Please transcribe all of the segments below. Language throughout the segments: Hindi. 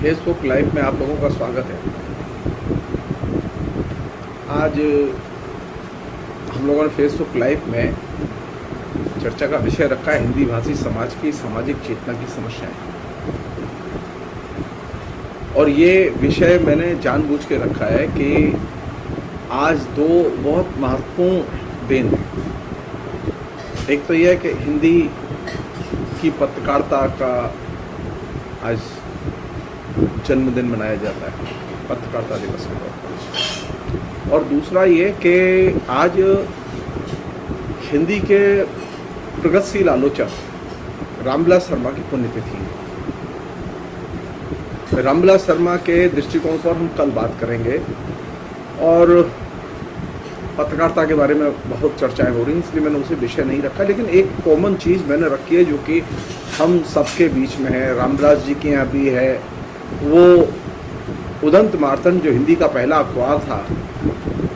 फेसबुक लाइव में आप लोगों का स्वागत है। आज हम लोगों ने फेसबुक लाइव में चर्चा का विषय रखा है हिंदी भाषी समाज की सामाजिक चेतना की समस्याएं। और ये विषय मैंने जानबूझ के रखा है कि आज दो बहुत महत्वपूर्ण दिन हैं। एक तो यह है कि हिंदी की पत्रकारिता का आज जन्मदिन मनाया जाता है, पत्रकारिता दिवस के तौर पर। और दूसरा ये कि आज हिंदी के प्रगतिशील आलोचक रामविलास शर्मा की पुण्यतिथि है। रामविलास शर्मा के दृष्टिकोण पर हम कल बात करेंगे और पत्रकारिता के बारे में बहुत चर्चाएं हो रही हैं, इसलिए मैंने उसे विषय नहीं रखा। लेकिन एक कॉमन चीज़ मैंने रखी है जो कि हम सबके बीच में है, रामविलास जी के यहाँ भी है। वो उदंत मार्तंड जो हिंदी का पहला अखबार था,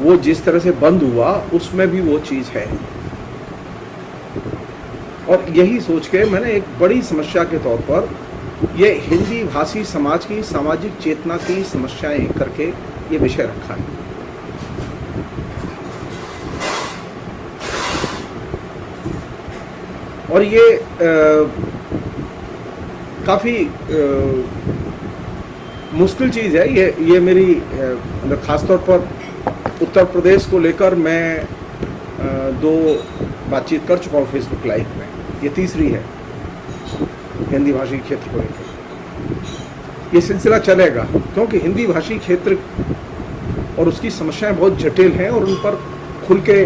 वो जिस तरह से बंद हुआ उसमें भी वो चीज़ है। और यही सोच के मैंने एक बड़ी समस्या के तौर पर ये हिंदी भाषी समाज की सामाजिक चेतना की समस्याएं करके ये विषय रखा है। और ये काफ़ी मुश्किल चीज़ है। ये मेरी ख़ासतौर पर उत्तर प्रदेश को लेकर मैं दो बातचीत कर चुका हूँ फेसबुक लाइव में, ये तीसरी है हिंदी भाषी क्षेत्र को लेकर। ये सिलसिला चलेगा क्योंकि हिंदी भाषी क्षेत्र और उसकी समस्याएं बहुत जटिल हैं और उन पर खुल के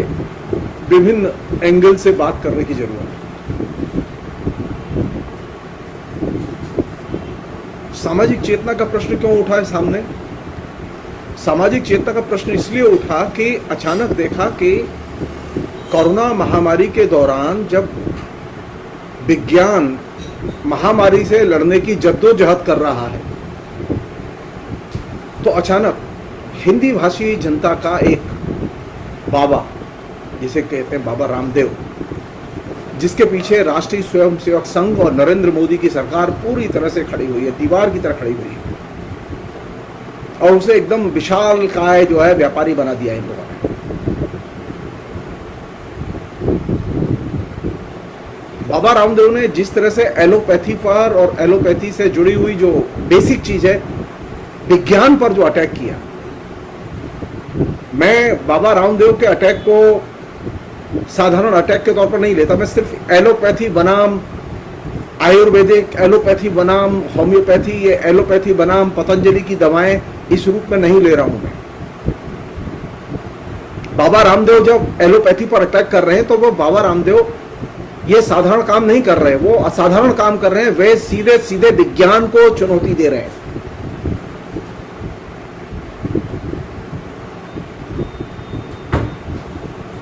विभिन्न एंगल से बात करने की ज़रूरत है। सामाजिक चेतना का प्रश्न क्यों उठा है सामने? सामाजिक चेतना का प्रश्न इसलिए उठा कि अचानक देखा कि कोरोना महामारी के दौरान जब विज्ञान महामारी से लड़ने की जद्दोजहद कर रहा है, तो अचानक हिंदी भाषी जनता का एक बाबा, जिसे कहते हैं बाबा रामदेव, जिसके पीछे राष्ट्रीय स्वयंसेवक संघ और नरेंद्र मोदी की सरकार पूरी तरह से खड़ी हुई है, दीवार की तरह खड़ी हुई है, और उसे एकदम विशाल काय जो है व्यापारी बना दिया इन लोगों ने। बाबा रामदेव ने जिस तरह से एलोपैथी पर और एलोपैथी से जुड़ी हुई जो बेसिक चीज है विज्ञान पर जो अटैक किया, मैं बाबा रामदेव के अटैक को साधारण अटैक के तौर पर नहीं लेता। मैं सिर्फ एलोपैथी बनाम आयुर्वेदिक, एलोपैथी बनाम होम्योपैथी, ये एलोपैथी बनाम पतंजलि की दवाएं, इस रूप में नहीं ले रहा हूं मैं। बाबा रामदेव जब एलोपैथी पर अटैक कर रहे हैं तो वो बाबा रामदेव ये साधारण काम नहीं कर रहे हैं, वो असाधारण काम कर रहे हैं। वे सीधे सीधे विज्ञान को चुनौती दे रहे हैं।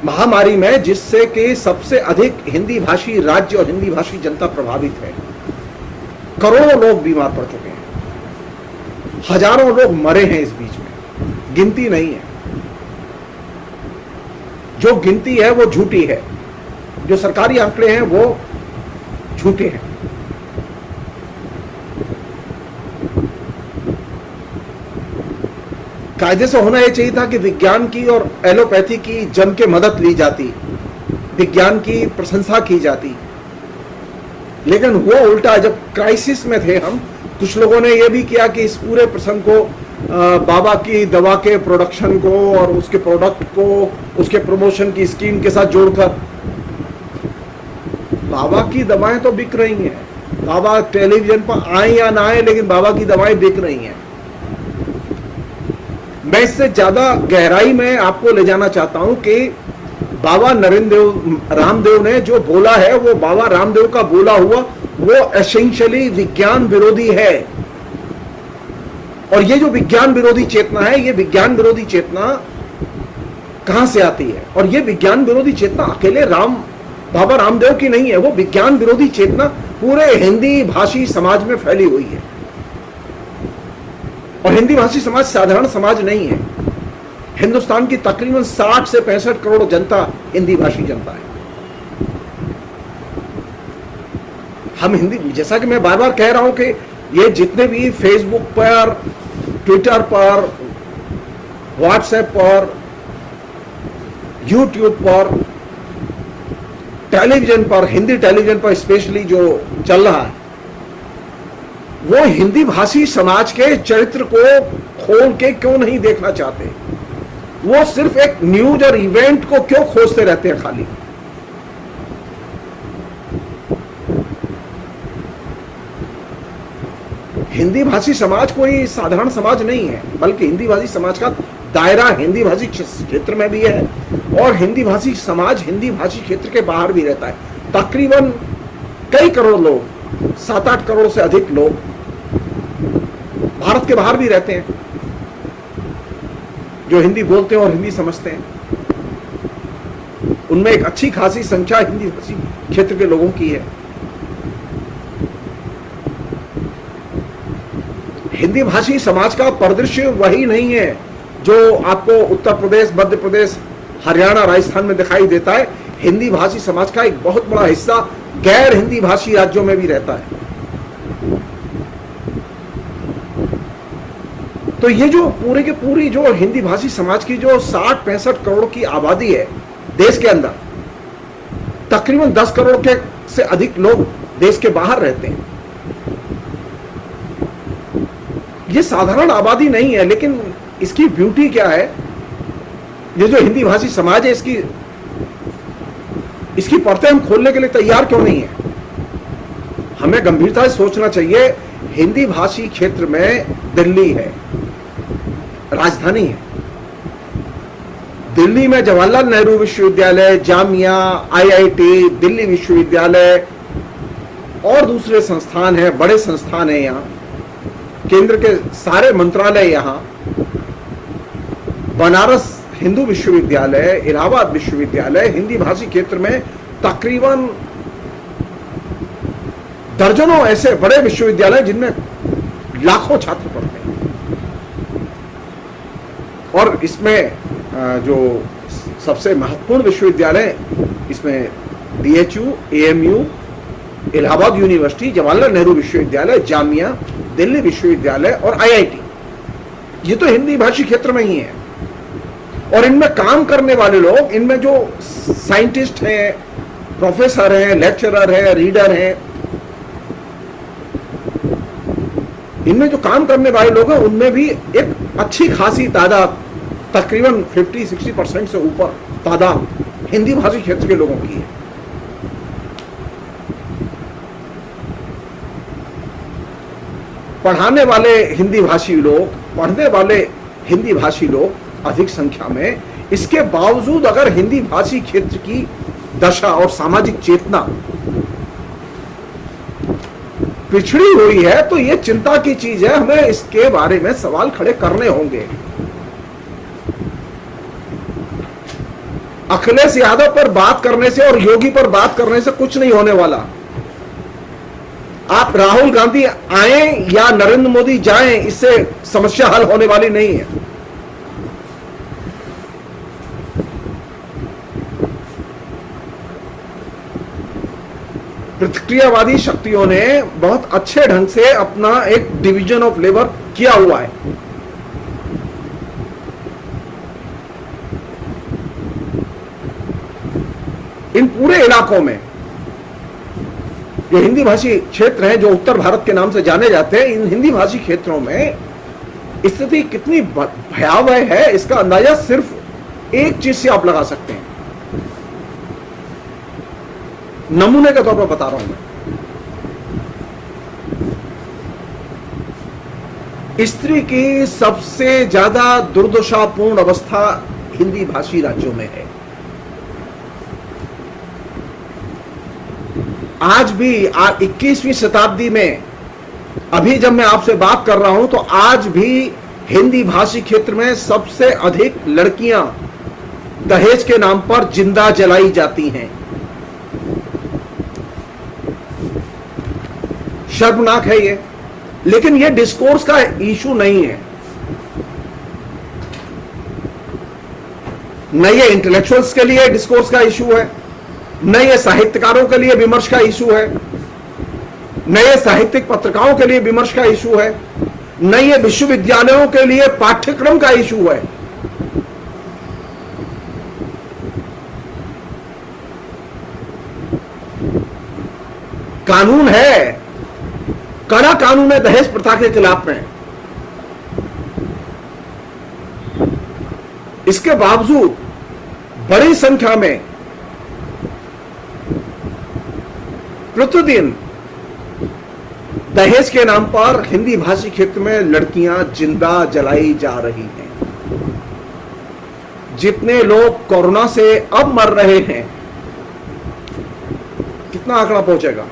महामारी में जिससे कि सबसे अधिक हिंदी भाषी राज्य और हिंदी भाषी जनता प्रभावित है, करोड़ों लोग बीमार पड़ चुके हैं, हजारों लोग मरे हैं इस बीच में, गिनती नहीं है। जो गिनती है वो झूठी है, जो सरकारी आंकड़े हैं वो झूठे हैं। कायदे से होना यह चाहिए था कि विज्ञान की और एलोपैथी की जम के मदद ली जाती, विज्ञान की प्रशंसा की जाती। लेकिन हुआ उल्टा। जब क्राइसिस में थे हम, कुछ लोगों ने यह भी किया कि इस पूरे प्रसंग को बाबा की दवा के प्रोडक्शन को और उसके प्रोडक्ट को उसके प्रमोशन की स्कीम के साथ जोड़कर, बाबा की दवाएं तो बिक रही हैं, बाबा टेलीविजन पर आए या ना आए, लेकिन बाबा की दवाएं बिक रही हैं। मैं इससे ज्यादा गहराई में आपको ले जाना चाहता हूं कि बाबा रामदेव ने जो बोला है, वो बाबा रामदेव का बोला हुआ वो एसेंशियली विज्ञान विरोधी है। और ये जो विज्ञान विरोधी चेतना है, ये विज्ञान विरोधी चेतना कहां से आती है? और ये विज्ञान विरोधी चेतना अकेले बाबा रामदेव की नहीं है, वो विज्ञान विरोधी चेतना पूरे हिंदी भाषी समाज में फैली हुई है। और हिंदी भाषी समाज साधारण समाज नहीं है। हिंदुस्तान की तकरीबन 60 से 65 करोड़ जनता हिंदी भाषी जनता है। हम हिंदी, जैसा कि मैं बार बार कह रहा हूं कि ये जितने भी फेसबुक पर, ट्विटर पर, व्हाट्सएप पर, यूट्यूब पर, टेलीविजन पर, हिंदी टेलीविजन पर स्पेशली जो चल रहा है, वो हिंदी भाषी समाज के चरित्र को खोल के क्यों नहीं देखना चाहते? वो सिर्फ एक न्यूज और इवेंट को क्यों खोजते रहते हैं खाली? हिंदी भाषी समाज कोई साधारण समाज नहीं है, बल्कि हिंदी भाषी समाज का दायरा हिंदी भाषी क्षेत्र में भी है, और हिंदी भाषी समाज हिंदी भाषी क्षेत्र के बाहर भी रहता है। तकरीबन कई करोड़ लोग, 7-8 करोड़ से अधिक लोग भारत के बाहर भी रहते हैं, जो हिंदी बोलते हैं और हिंदी समझते हैं। उनमें एक अच्छी खासी संख्या हिंदी भाषी क्षेत्र के लोगों की है। हिंदी भाषी समाज का परिदृश्य वही नहीं है जो आपको उत्तर प्रदेश, मध्य प्रदेश, हरियाणा, राजस्थान में दिखाई देता है। हिंदी भाषी समाज का एक बहुत बड़ा हिस्सा गैर हिंदी भाषी राज्यों में भी रहता है। तो ये जो पूरी की पूरी जो हिंदी भाषी समाज की जो 60-65 करोड़ की आबादी है देश के अंदर, तकरीबन 10 करोड़ के से अधिक लोग देश के बाहर रहते हैं। ये साधारण आबादी नहीं है, लेकिन इसकी ब्यूटी क्या है? ये जो हिंदी भाषी समाज है, इसकी परतें हम खोलने के लिए तैयार क्यों नहीं है? हमें गंभीरता से सोचना चाहिए। हिंदी भाषी क्षेत्र में दिल्ली है, राजधानी है। दिल्ली में जवाहरलाल नेहरू विश्वविद्यालय, जामिया, IIT, दिल्ली विश्वविद्यालय और दूसरे संस्थान हैं, बड़े संस्थान हैं। यहाँ केंद्र के सारे मंत्रालय, यहाँ बनारस हिंदू विश्वविद्यालय, इलाहाबाद विश्वविद्यालय, हिंदी भाषी क्षेत्र में तकरीबन दर्जनों ऐसे बड़े विश्वविद्यालय जिनमें लाखों छात्र पढ़ते हैं। और इसमें जो सबसे महत्वपूर्ण विश्वविद्यालय, इसमें DHU, AMU, Allahabad university, Jawaharlal Nehru विश्वविद्यालय, जामिया, दिल्ली विश्वविद्यालय और IIT, ये तो हिंदी भाषी क्षेत्र में ही है। और इनमें काम करने वाले लोग, इनमें जो साइंटिस्ट हैं, प्रोफेसर हैं, लेक्चरर हैं, रीडर हैं, इनमें जो काम करने वाले लोग हैं, उनमें भी एक अच्छी खासी तादाद, तकरीबन 50-60% से ऊपर तादाद हिंदी भाषी क्षेत्र के लोगों की है। पढ़ाने वाले हिंदी भाषी लोग, पढ़ने वाले हिंदी भाषी लोग अधिक संख्या में। इसके बावजूद अगर हिंदी भाषी क्षेत्र की दशा और सामाजिक चेतना पिछड़ी हुई है, तो यह चिंता की चीज है। हमें इसके बारे में सवाल खड़े करने होंगे। अखिलेश यादव पर बात करने से और योगी पर बात करने से कुछ नहीं होने वाला। आप राहुल गांधी आए या नरेंद्र मोदी जाएं, इससे समस्या हल होने वाली नहीं है। प्रतिक्रियावादी शक्तियों ने बहुत अच्छे ढंग से अपना एक डिवीजन ऑफ लेबर किया हुआ है। इन पूरे इलाकों में जो हिंदी भाषी क्षेत्र हैं, जो उत्तर भारत के नाम से जाने जाते हैं, इन हिंदी भाषी क्षेत्रों में स्थिति कितनी भयावह है, इसका अंदाजा सिर्फ एक चीज से आप लगा सकते हैं। नमूने के तौर पर बता रहा हूं मैं। स्त्री की सबसे ज्यादा दुर्दशापूर्ण अवस्था हिंदी भाषी राज्यों में है। आज भी 21वीं शताब्दी में, अभी जब मैं आपसे बात कर रहा हूं, तो आज भी हिंदी भाषी क्षेत्र में सबसे अधिक लड़कियां दहेज के नाम पर जिंदा जलाई जाती हैं। शर्मनाक है ये, लेकिन ये डिस्कोर्स का इशू नहीं है। न ये इंटेलेक्चुअल्स के लिए डिस्कोर्स का इशू है, न ये साहित्यकारों के लिए विमर्श का इशू है, न ये साहित्यिक पत्रिकाओं के लिए विमर्श का इशू है, न ये विश्वविद्यालयों के लिए पाठ्यक्रम का इशू है। कानून है, कड़ा कानून है दहेज प्रथा के खिलाफ में। इसके बावजूद बड़ी संख्या में प्रतिदिन दहेज के नाम पर हिंदी भाषी क्षेत्र में लड़कियां जिंदा जलाई जा रही हैं। जितने लोग कोरोना से अब मर रहे हैं, कितना आंकड़ा पहुंचेगा?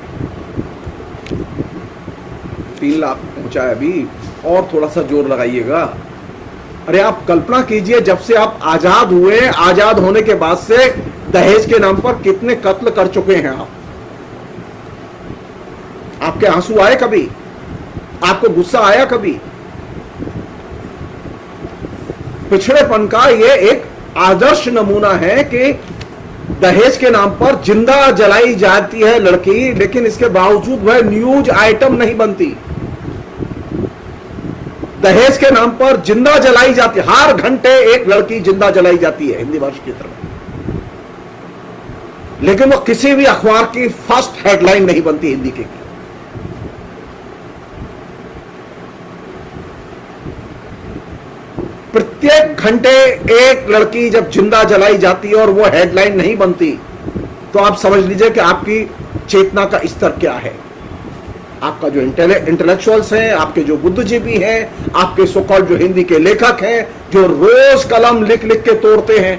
3 लाख पहुंचा है अभी, और थोड़ा सा जोर लगाइएगा। अरे आप कल्पना कीजिए, जब से आप आजाद हुए, आजाद होने के बाद से दहेज के नाम पर कितने कत्ल कर चुके हैं आप। आपके आंसू आए कभी? आपको गुस्सा आया कभी? पिछड़ेपन का ये एक आदर्श नमूना है कि दहेज के नाम पर जिंदा जलाई जाती है लड़की, लेकिन इसके बावजूद वह न्यूज आइटम नहीं बनती। दहेज के नाम पर जिंदा जलाई जाती, हर घंटे एक लड़की जिंदा जलाई जाती है हिंदी भाषी क्षेत्र में, लेकिन वो किसी भी अखबार की फर्स्ट हेडलाइन नहीं बनती हिंदी की। प्रत्येक घंटे एक लड़की जब जिंदा जलाई जाती है और वो हेडलाइन नहीं बनती, तो आप समझ लीजिए कि आपकी चेतना का स्तर क्या है। आपका जो इंटेलेक्चुअल्स हैं, आपके जो बुद्धिजीवी हैं, आपके सोकॉल्ड जो हिंदी के लेखक हैं, जो रोज कलम लिख लिख के तोड़ते हैं,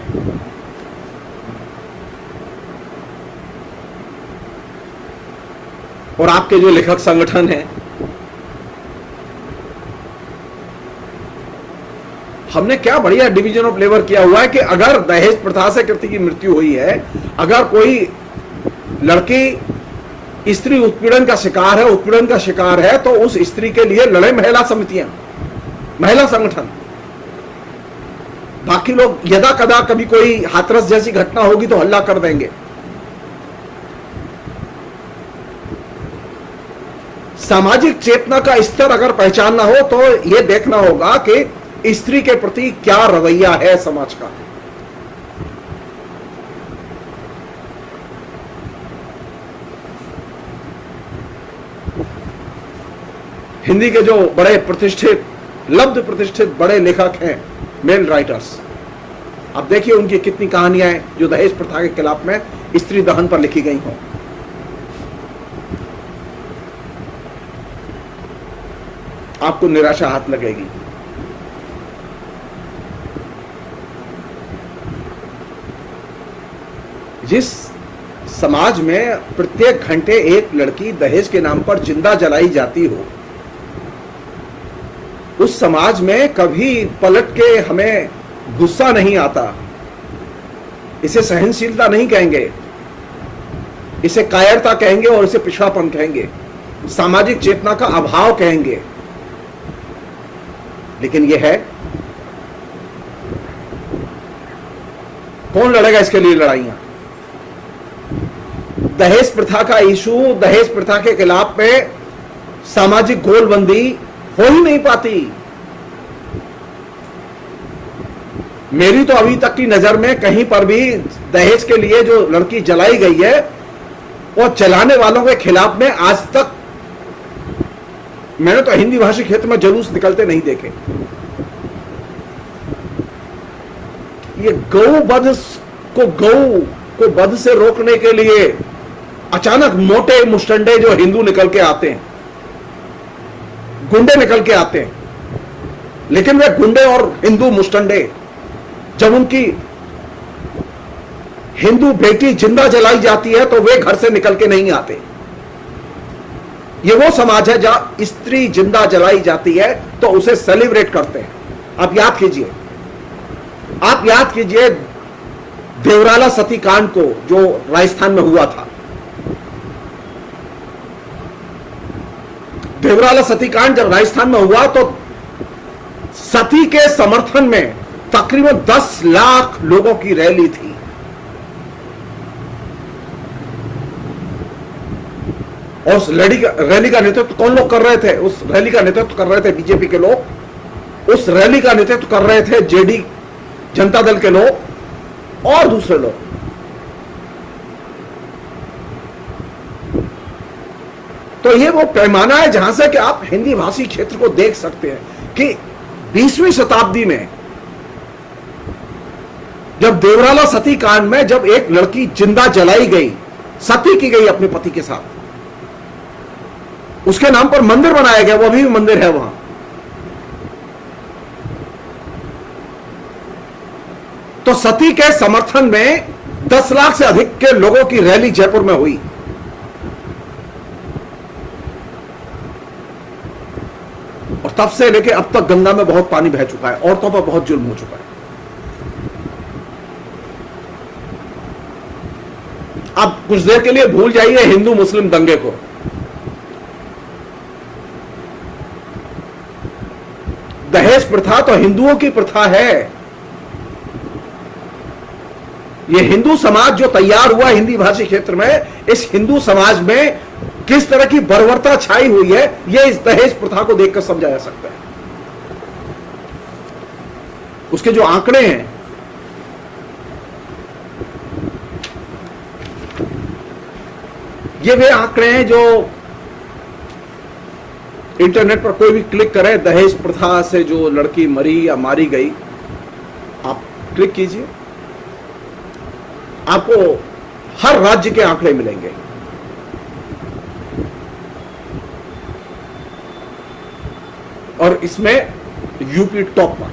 और आपके जो लेखक संगठन हैं, हमने क्या बढ़िया डिवीजन ऑफ लेबर किया हुआ है कि अगर दहेज प्रथा से किसी की मृत्यु हुई है, अगर कोई लड़की स्त्री उत्पीड़न का शिकार है, उत्पीड़न का शिकार है, तो उस स्त्री के लिए लड़े महिला समितियां, महिला संगठन। बाकी लोग यदा कदा कभी कोई हाथरस जैसी घटना होगी तो हल्ला कर देंगे। सामाजिक चेतना का स्तर अगर पहचानना हो तो यह देखना होगा कि स्त्री के प्रति क्या रवैया है समाज का। हिंदी के जो बड़े प्रतिष्ठित, लब्ध प्रतिष्ठित बड़े लेखक हैं, मेल राइटर्स, अब देखिए उनकी कितनी कहानियां हैं जो दहेज प्रथा के खिलाफ में स्त्री दहन पर लिखी गई हों। आपको निराशा हाथ लगेगी। जिस समाज में प्रत्येक घंटे एक लड़की दहेज के नाम पर जिंदा जलाई जाती हो, उस समाज में कभी पलट के हमें गुस्सा नहीं आता। इसे सहनशीलता नहीं कहेंगे, इसे कायरता कहेंगे और इसे पिछड़ापन कहेंगे, सामाजिक चेतना का अभाव कहेंगे। लेकिन यह है, कौन लड़ेगा इसके लिए लड़ाइयां? दहेज प्रथा का इशू, दहेज प्रथा के खिलाफ में सामाजिक गोलबंदी हो ही नहीं पाती। मेरी तो अभी तक की नजर में कहीं पर भी दहेज के लिए जो लड़की जलाई गई है, और जलाने वालों के खिलाफ में आज तक मैंने तो हिंदी भाषी क्षेत्र में जुलूस निकलते नहीं देखे। ये गौ को वध से रोकने के लिए अचानक मोटे मुस्टंडे जो हिंदू निकल के आते हैं, गुंडे निकल के आते हैं, लेकिन वे गुंडे और हिंदू मुस्टंडे जब उनकी हिंदू बेटी जिंदा जलाई जाती है तो वे घर से निकल के नहीं आते। ये वो समाज है जहां स्त्री जिंदा जलाई जाती है तो उसे सेलिब्रेट करते हैं। आप याद कीजिए देवराला सतीकांड को जो राजस्थान में हुआ था। देवराला सतीकांड जब राजस्थान में हुआ तो सती के समर्थन में तकरीबन 10 लाख लोगों की रैली थी। और उस रैली का नेतृत्व कौन लोग कर रहे थे? उस रैली का नेतृत्व कर रहे थे बीजेपी के लोग, उस रैली का नेतृत्व कर रहे थे जेडी जनता दल के लोग और दूसरे लोग। तो ये वो पैमाना है जहां से कि आप हिंदी भाषी क्षेत्र को देख सकते हैं कि 20वीं शताब्दी में जब देवराला सती कांड में जब एक लड़की जिंदा जलाई गई, सती की गई अपने पति के साथ, उसके नाम पर मंदिर बनाया गया, वो अभी भी मंदिर है वहां। तो सती के समर्थन में 10 लाख से अधिक के लोगों की रैली जयपुर में हुई। और तब से लेके अब तक गंगा में बहुत पानी बह चुका है, औरतों पर बहुत जुल्म हो चुका है। अब कुछ देर के लिए भूल जाइए हिंदू मुस्लिम दंगे को। दहेज प्रथा तो हिंदुओं की प्रथा है। यह हिंदू समाज जो तैयार हुआ हिंदी भाषी क्षेत्र में, इस हिंदू समाज में किस तरह की बर्बरता छाई हुई है, यह इस दहेज प्रथा को देखकर समझा जा सकता है। उसके जो आंकड़े हैं, ये वे आंकड़े हैं जो इंटरनेट पर कोई भी क्लिक करे, दहेज प्रथा से जो लड़की मरी या मारी गई, आप क्लिक कीजिए, आपको हर राज्य के आंकड़े मिलेंगे। और इसमें यूपी टॉप पर,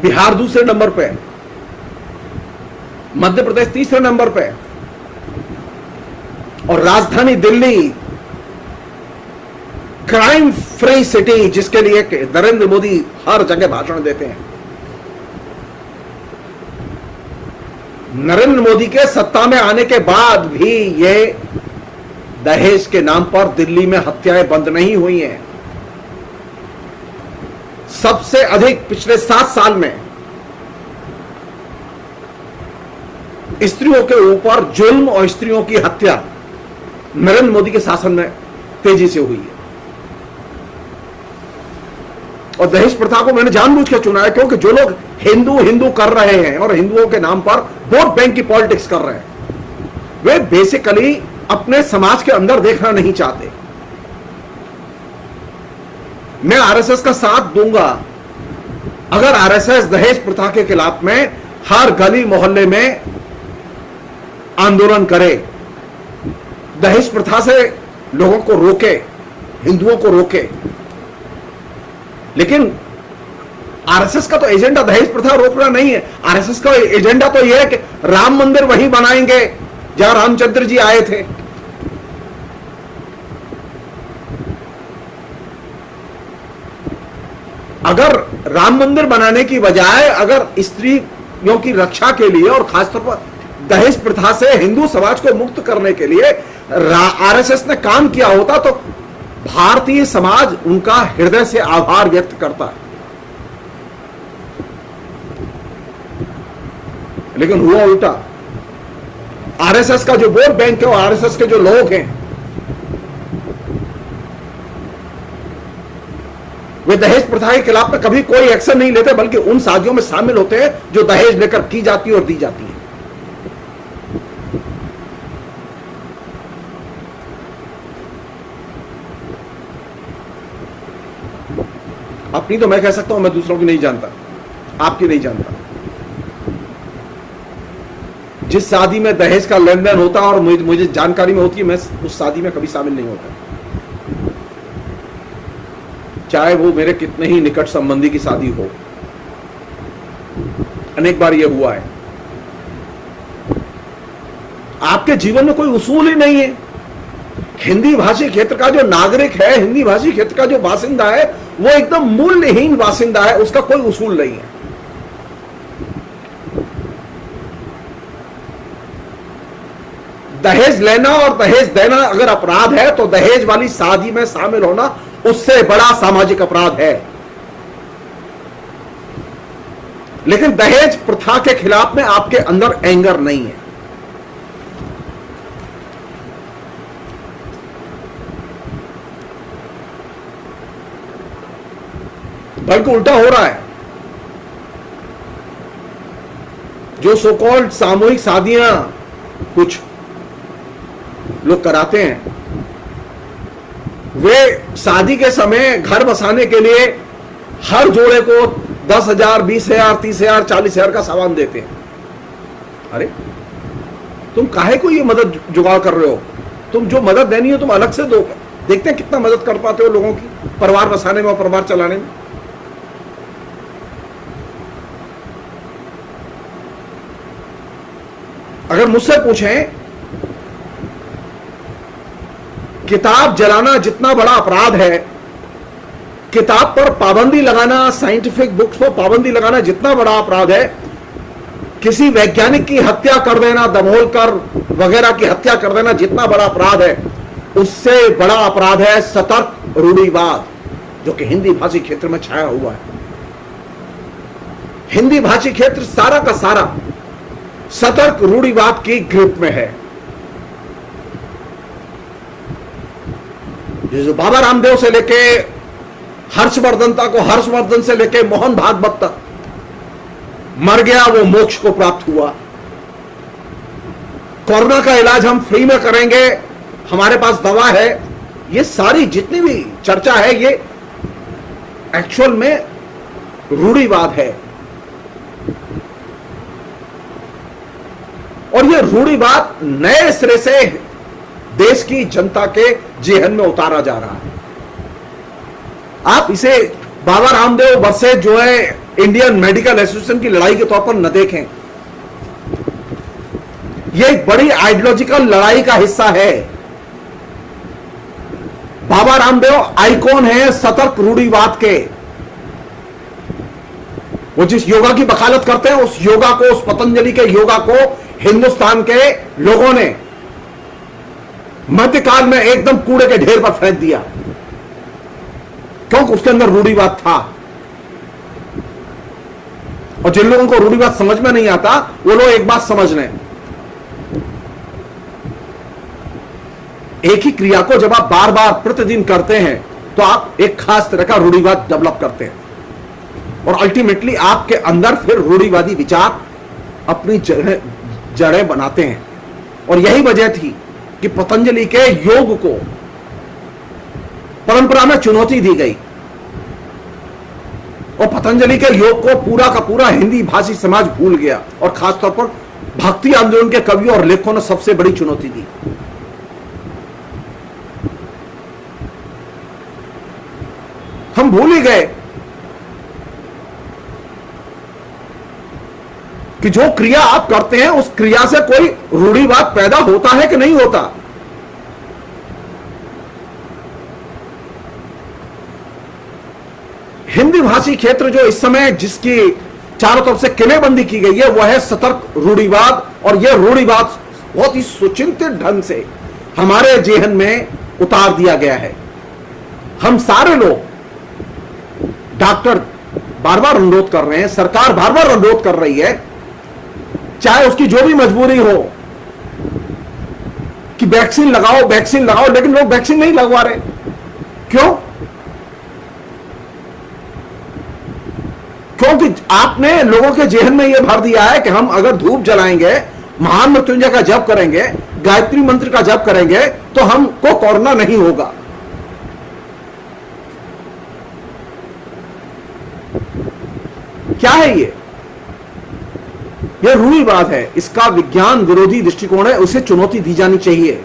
बिहार दूसरे नंबर पे, मध्य प्रदेश तीसरे नंबर पे, और राजधानी दिल्ली क्राइम फ्री सिटी, जिसके लिए नरेंद्र मोदी हर जगह भाषण देते हैं। नरेंद्र मोदी के सत्ता में आने के बाद भी ये दहेज के नाम पर दिल्ली में हत्याएं बंद नहीं हुई हैं। सबसे अधिक पिछले 7 साल में स्त्रियों के ऊपर जुल्म और स्त्रियों की हत्या नरेंद्र मोदी के शासन में तेजी से हुई है। और दहेज प्रथा को मैंने जानबूझ के चुना है क्योंकि जो लोग हिंदू हिंदू कर रहे हैं और हिंदुओं के नाम पर वोट बैंक की पॉलिटिक्स कर रहे हैं, वे बेसिकली अपने समाज के अंदर देखना नहीं चाहते। मैं आरएसएस का साथ दूंगा अगर आरएसएस दहेज प्रथा के खिलाफ में हर गली मोहल्ले में आंदोलन करे, दहेज प्रथा से लोगों को रोके, हिंदुओं को रोके। लेकिन आरएसएस का तो एजेंडा दहेज प्रथा रोकना नहीं है। आरएसएस का एजेंडा तो यह है कि राम मंदिर वहीं बनाएंगे जहां रामचंद्र जी आए थे। अगर राम मंदिर बनाने की बजाय अगर स्त्रियों की रक्षा के लिए और खासतौर पर दहेज प्रथा से हिंदू समाज को मुक्त करने के लिए आरएसएस ने काम किया होता तो भारतीय समाज उनका हृदय से आभार व्यक्त करता है। लेकिन हुआ उल्टा। आरएसएस का जो वोट बैंक है और आरएसएस के जो लोग हैं वे दहेज प्रथा के खिलाफ में कभी कोई एक्शन नहीं लेते, बल्कि उन साजियों में शामिल होते हैं जो दहेज लेकर की जाती है और दी जाती है। अपनी तो मैं कह सकता हूं, मैं दूसरों की नहीं जानता, आपकी नहीं जानता। जिस शादी में दहेज का लेन देन होता है और मुझे जानकारी में होती है, मैं उस शादी में कभी शामिल नहीं होता, चाहे वो मेरे कितने ही निकट संबंधी की शादी हो। अनेक बार यह हुआ है। आपके जीवन में कोई उसूल ही नहीं है। हिंदी भाषी क्षेत्र का जो नागरिक है, हिंदी भाषी क्षेत्र का जो बासिंदा है, वो एकदम मूल्यहीन बासिंदा है, उसका कोई उसूल नहीं है। दहेज लेना और दहेज देना अगर अपराध है तो दहेज वाली शादी में शामिल होना उससे बड़ा सामाजिक अपराध है। लेकिन दहेज प्रथा के खिलाफ में आपके अंदर एंगर नहीं है। बल्कि उल्टा हो रहा है। जो सो कॉल्ड सामूहिक शादियां कुछ लोग कराते हैं, वे शादी के समय घर बसाने के लिए हर जोड़े को 10,000, 20,000, 30,000, 40,000 का सामान देते हैं। अरे तुम काहे को ये मदद जुगाड़ कर रहे हो? तुम जो मदद देनी है तुम अलग से दो। देखते हैं कितना मदद कर पाते हो लोगों की परिवार बसाने में और परिवार चलाने में। अगर मुझसे पूछें, किताब जलाना जितना बड़ा अपराध है, किताब पर पाबंदी लगाना, साइंटिफिक बुक्स पर पाबंदी लगाना जितना बड़ा अपराध है, किसी वैज्ञानिक की हत्या कर देना, दमोलकर वगैरह की हत्या कर देना जितना बड़ा अपराध है, उससे बड़ा अपराध है सतर्क रूढ़िवाद, जो कि हिंदी भाषी क्षेत्र में छाया हुआ है। हिंदी भाषी क्षेत्र सारा का सारा सतर्क रूढ़िवाद की ग्रिप में है। जो बाबा रामदेव से लेके हर्षवर्धन तक, हर्षवर्धन से लेके मोहन भागवत तक मर गया, वो मोक्ष को प्राप्त हुआ। कोरोना का इलाज हम फ्री में करेंगे, हमारे पास दवा है, ये सारी जितनी भी चर्चा है ये एक्चुअल में रूढ़िवाद है। और ये रूढ़िवाद नए सिरे से देश की जनता के जेहन में उतारा जा रहा है। आप इसे बाबा रामदेव वर्सेस जो है इंडियन मेडिकल एसोसिएशन की लड़ाई के तौर पर न देखें। यह एक बड़ी आइडियोलॉजिकल लड़ाई का हिस्सा है। बाबा रामदेव आइकॉन है सतर्क रूढ़िवाद के। वो जिस योगा की वकालत करते हैं, उस योगा को, उस पतंजलि के योगा को हिंदुस्तान के लोगों ने मध्यकाल में एकदम कूड़े के ढेर पर फेंक दिया, क्योंकि उसके अंदर रूढ़िवाद था। और जिन लोगों को रूढ़िवाद समझ में नहीं आता, वो लोग एक बात समझ लें, एक ही क्रिया को जब आप बार बार प्रतिदिन करते हैं तो आप एक खास तरह का रूढ़िवाद डेवलप करते हैं, और अल्टीमेटली आपके अंदर फिर रूढ़िवादी विचार अपनी जड़ें बनाते हैं। और यही वजह थी कि पतंजलि के योग को परंपरा में चुनौती दी गई, और पतंजलि के योग को पूरा का पूरा हिंदी भाषी समाज भूल गया, और खासतौर पर भक्ति आंदोलन के कवियों और लेखकों ने सबसे बड़ी चुनौती दी। हम भूल ही गए कि जो क्रिया आप करते हैं उस क्रिया से कोई रूढ़िवाद पैदा होता है कि नहीं होता। हिंदी भाषी क्षेत्र जो इस समय जिसकी चारों तरफ से किलेबंदी की गई है, वह है सतर्क रूढ़िवाद। और यह रूढ़िवाद बहुत ही सुचिंतित ढंग से हमारे जेहन में उतार दिया गया है। हम सारे लोग, डॉक्टर बार बार अनुरोध कर रहे हैं, सरकार बार बार अनुरोध कर रही है, चाहे उसकी जो भी मजबूरी हो, कि वैक्सीन लगाओ, वैक्सीन लगाओ, लेकिन लोग वैक्सीन नहीं लगवा रहे। क्यों? क्योंकि आपने लोगों के जेहन में यह भर दिया है कि हम अगर धूप जलाएंगे, महान मृत्युंजय का जप करेंगे, गायत्री मंत्र का जप करेंगे, तो हमको कोरोना नहीं होगा। क्या है ये? यह रूढ़िवाद है, इसका विज्ञान विरोधी दृष्टिकोण है, उसे चुनौती दी जानी चाहिए।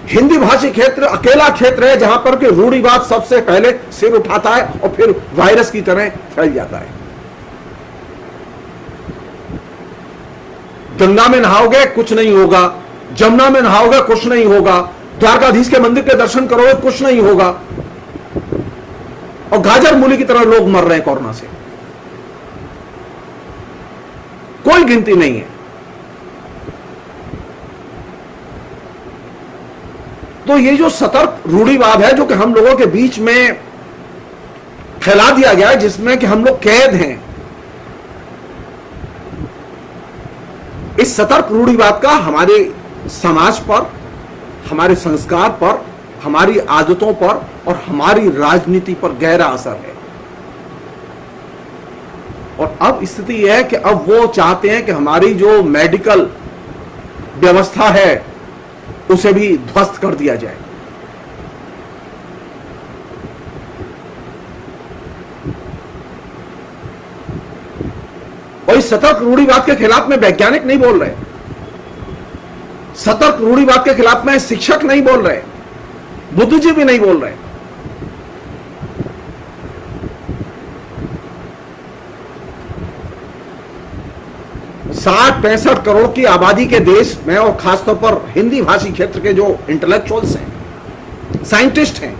हिंदी भाषी क्षेत्र अकेला क्षेत्र है जहां पर कि रूढ़िवाद सबसे पहले सिर उठाता है और फिर वायरस की तरह फैल जाता है। गंगा में नहाओगे कुछ नहीं होगा, जमुना में नहाओगे कुछ नहीं होगा, द्वारकाधीश के मंदिर के दर्शन करोगे कुछ नहीं होगा, और गाजर मूली की तरह लोग मर रहे हैं कोरोना से, कोई गिनती नहीं है। तो ये जो सतर्क रूढ़िवाद है जो कि हम लोगों के बीच में फैला दिया गया है, जिसमें कि हम लोग कैद हैं, इस सतर्क रूढ़िवाद का हमारे समाज पर, हमारे संस्कार पर, हमारी आदतों पर और हमारी राजनीति पर गहरा असर है। और अब स्थिति यह है कि अब वो चाहते हैं कि हमारी जो मेडिकल व्यवस्था है उसे भी ध्वस्त कर दिया जाए। और इस सतर्क रूढ़िवाद के खिलाफ में वैज्ञानिक नहीं बोल रहे, सतर्क रूढ़िवाद के खिलाफ में शिक्षक नहीं बोल रहे, बुद्धिजीवी नहीं बोल रहे। 60-65 करोड़ की आबादी के देश में और खासतौर पर हिंदी भाषी क्षेत्र के जो इंटेलेक्चुअल्स हैं, साइंटिस्ट हैं,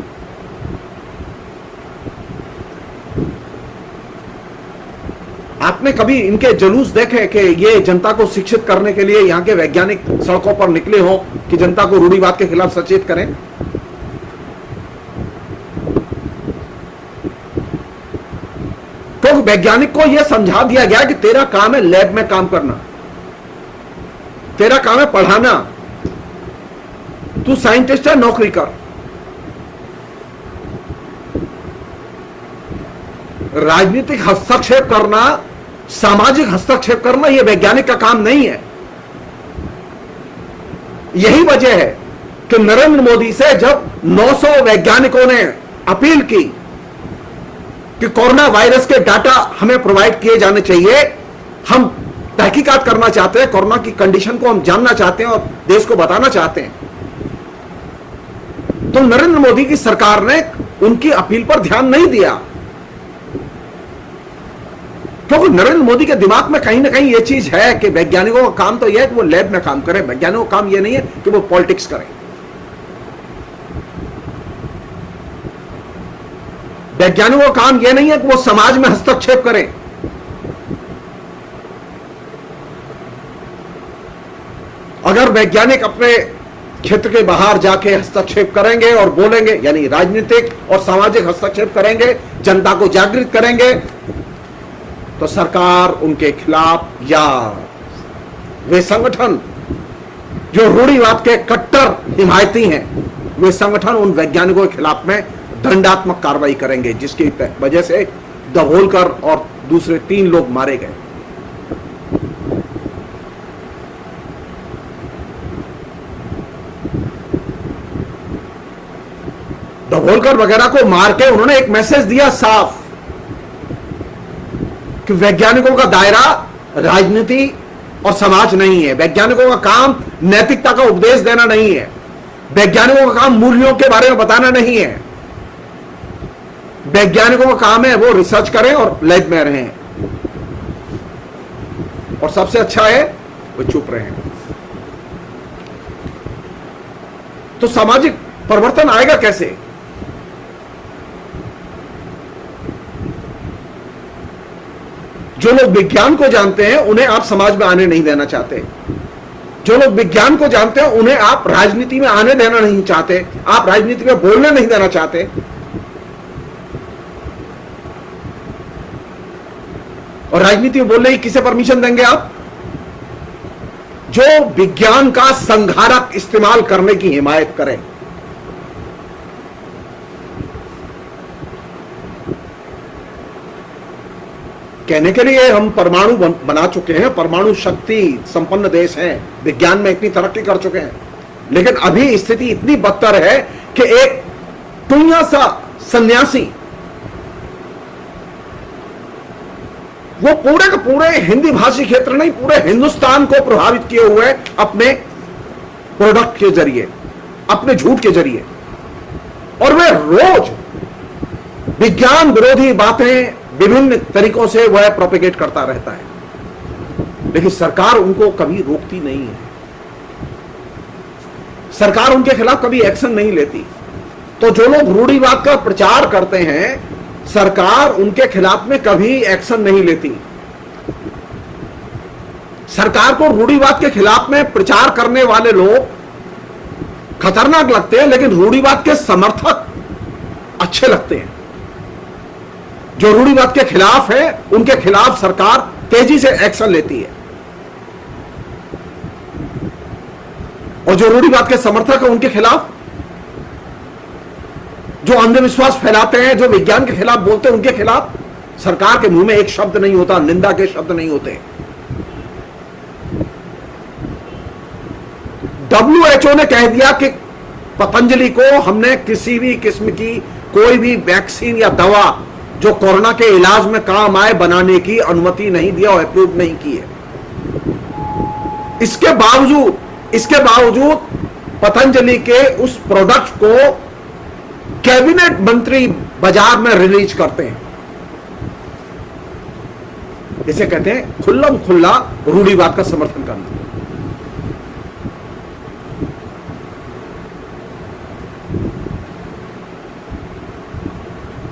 आपने कभी इनके जुलूस देखे कि ये जनता को शिक्षित करने के लिए यहां के वैज्ञानिक सड़कों पर निकले हों कि जनता को रूढ़िवाद के खिलाफ सचेत करें? तो वैज्ञानिक को यह समझा दिया गया कि तेरा काम है लैब में काम करना, तेरा काम है पढ़ाना, तू साइंटिस्ट है, नौकरी कर। राजनीतिक हस्तक्षेप करना, सामाजिक हस्तक्षेप करना यह वैज्ञानिक का काम नहीं है। यही वजह है कि नरेंद्र मोदी से जब 900 वैज्ञानिकों ने अपील की कि कोरोना वायरस के डाटा हमें प्रोवाइड किए जाने चाहिए, हम तहकीकात करना चाहते हैं, कोरोना की कंडीशन को हम जानना चाहते हैं और देश को बताना चाहते हैं, तो नरेंद्र मोदी की सरकार ने उनकी अपील पर ध्यान नहीं दिया, क्योंकि नरेंद्र मोदी के दिमाग में कहीं ना कहीं यह चीज है कि वैज्ञानिकों का काम तो यह है कि वो लैब में काम करें, वैज्ञानिकों का काम यह नहीं है कि वो पॉलिटिक्स करें। वैज्ञानिकों का काम यह नहीं है कि वो समाज में हस्तक्षेप करें। अगर वैज्ञानिक अपने क्षेत्र के बाहर जाके हस्तक्षेप करेंगे और बोलेंगे, यानी राजनीतिक और सामाजिक हस्तक्षेप करेंगे, जनता को जागृत करेंगे, तो सरकार उनके खिलाफ या वे संगठन जो रूढ़िवाद के कट्टर हिमायती हैं, वे संगठन उन वैज्ञानिकों के खिलाफ में दंडात्मक कार्रवाई करेंगे, जिसकी वजह से दभोलकर और दूसरे 3 लोग मारे गए। दभोलकर वगैरह को मार के उन्होंने एक मैसेज दिया साफ कि वैज्ञानिकों का दायरा राजनीति और समाज नहीं है, वैज्ञानिकों का काम नैतिकता का उपदेश देना नहीं है, वैज्ञानिकों का काम मूल्यों के बारे में बताना नहीं है, वैज्ञानिकों का काम है वो रिसर्च करें और लैब में रहें, और सबसे अच्छा है वो चुप रहें। तो सामाजिक परिवर्तन आएगा कैसे? जो लोग विज्ञान को जानते हैं उन्हें आप समाज में आने नहीं देना चाहते, जो लोग विज्ञान को जानते हैं उन्हें आप राजनीति में आने देना नहीं चाहते, आप राजनीति में बोलने नहीं देना चाहते, और राजनीति में बोलने की किसे परमिशन देंगे आप? जो विज्ञान का संघारक इस्तेमाल करने की हिमायत करें। कहने के लिए हम परमाणु बना चुके हैं, परमाणु शक्ति संपन्न देश हैं, विज्ञान में इतनी तरक्की कर चुके हैं, लेकिन अभी स्थिति इतनी बदतर है कि एक टुइया सा सन्यासी वो पूरे के पूरे हिंदी भाषी क्षेत्र नहीं, पूरे हिंदुस्तान को प्रभावित किए हुए अपने प्रोडक्ट के जरिए, अपने झूठ के जरिए, और वे रोज विज्ञान विरोधी बातें विभिन्न तरीकों से वह प्रोपेगेट करता रहता है, लेकिन सरकार उनको कभी रोकती नहीं है, सरकार उनके खिलाफ कभी एक्शन नहीं लेती। तो जो लोग रूढ़िवाद का प्रचार करते हैं, सरकार उनके खिलाफ में कभी एक्शन नहीं लेती। सरकार को रूढ़िवाद के खिलाफ में प्रचार करने वाले लोग खतरनाक लगते हैं, लेकिन रूढ़िवाद के समर्थक अच्छे लगते हैं। जो रूढ़िवाद के खिलाफ है उनके खिलाफ सरकार तेजी से एक्शन लेती है, और जो रूढ़िवाद के समर्थक है उनके खिलाफ, जो अंधविश्वास फैलाते हैं, जो विज्ञान के खिलाफ बोलते हैं, उनके खिलाफ सरकार के मुंह में एक शब्द नहीं होता, निंदा के शब्द नहीं होते। WHO ने कह दिया कि पतंजलि को हमने किसी भी किस्म की कोई भी वैक्सीन या दवा जो कोरोना के इलाज में काम आए बनाने की अनुमति नहीं दिया और अप्रूव नहीं की है। इसके बावजूद पतंजलि के उस प्रोडक्ट को कैबिनेट मंत्री बाजार में रिलीज करते हैं। इसे कहते हैं खुल्लम खुल्ला रूढ़िवाद का समर्थन करना।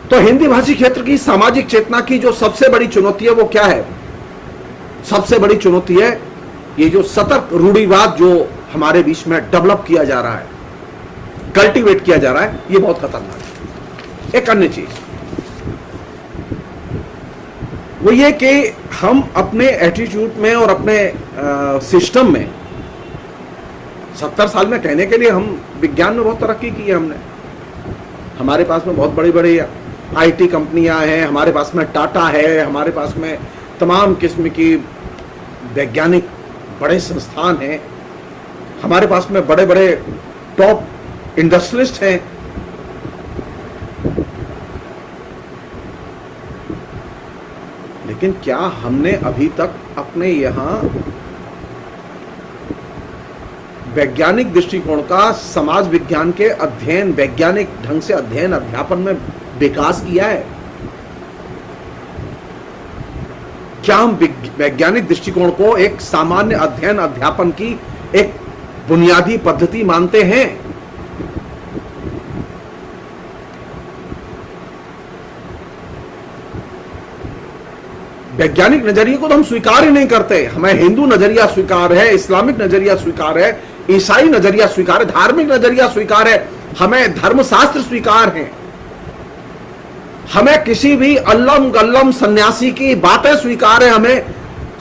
तो हिंदी भाषी क्षेत्र की सामाजिक चेतना की जो सबसे बड़ी चुनौती है वो क्या है? सबसे बड़ी चुनौती है ये जो सतर्क रूढ़िवाद जो हमारे बीच में डेवलप किया जा रहा है, कल्टीवेट किया जा रहा है, ये बहुत खतरनाक है। एक अन्य चीज वो ये कि हम अपने एटीट्यूड में और अपने सिस्टम में 70 साल में कहने के लिए हम विज्ञान में बहुत तरक्की की है हमने। हमारे पास में बहुत बड़ी बड़ी IT कंपनियां हैं, हमारे पास में टाटा है, हमारे पास में तमाम किस्म की वैज्ञानिक बड़े संस्थान हैं, हमारे पास में बड़े बड़े टॉप इंडस्ट्रियलिस्ट हैं। लेकिन क्या हमने अभी तक अपने यहां वैज्ञानिक दृष्टिकोण का समाज विज्ञान के अध्ययन, वैज्ञानिक ढंग से अध्ययन अध्यापन में विकास किया है? क्या हम वैज्ञानिक दृष्टिकोण को एक सामान्य अध्ययन अध्यापन की एक बुनियादी पद्धति मानते हैं? वैज्ञानिक नजरिए को तो हम स्वीकार ही नहीं करते। हमें हिंदू नजरिया स्वीकार है, इस्लामिक नजरिया स्वीकार है, ईसाई नजरिया स्वीकार है, धार्मिक नजरिया स्वीकार है, हमें धर्मशास्त्र स्वीकार है, हमें किसी भी अल्लम गल्लम सन्यासी की बातें स्वीकार है, हमें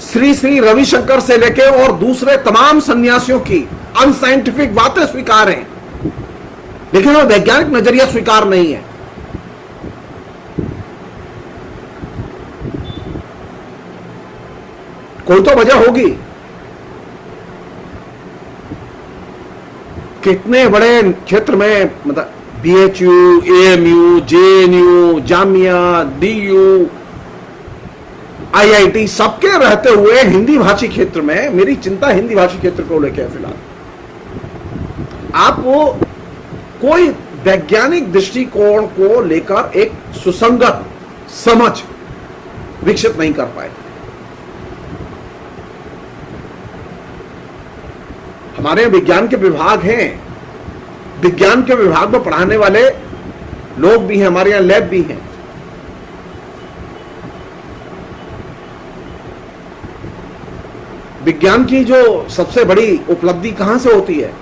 श्री श्री रविशंकर से लेके और दूसरे तमाम सन्यासियों की अनसाइंटिफिक बातें स्वीकार हैं, लेकिन वो वैज्ञानिक नजरिया स्वीकार नहीं है। कोई तो वजह होगी। कितने बड़े क्षेत्र में, मतलब BHU, AMU, JNU, Jamia, DU, IIT सबके रहते हुए हिंदी भाषी क्षेत्र में मेरी चिंता हिंदी भाषी क्षेत्र को लेकर फिलहाल आप वो कोई वैज्ञानिक दृष्टिकोण को लेकर एक सुसंगत समझ विकसित नहीं कर पाए। हमारे विज्ञान के विभाग हैं, विज्ञान के विभाग में पढ़ाने वाले लोग भी हैं, हमारे यहां लैब भी हैं, विज्ञान की जो सबसे बड़ी उपलब्धि कहां से होती है?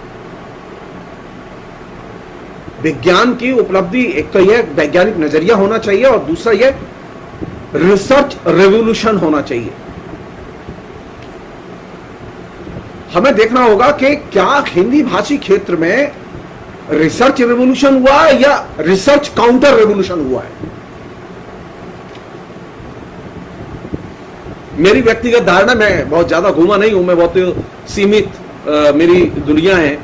विज्ञान की उपलब्धि एक तो यह वैज्ञानिक नजरिया होना चाहिए और दूसरा यह रिसर्च रेवोल्यूशन होना चाहिए। हमें देखना होगा कि क्या हिंदी भाषी क्षेत्र में रिसर्च रेवोल्यूशन हुआ है या रिसर्च काउंटर रेवोल्यूशन हुआ है। मेरी व्यक्तिगत धारणा, मैं बहुत ज्यादा घूमा नहीं हूं, मैं बहुत सीमित मेरी दुनिया है,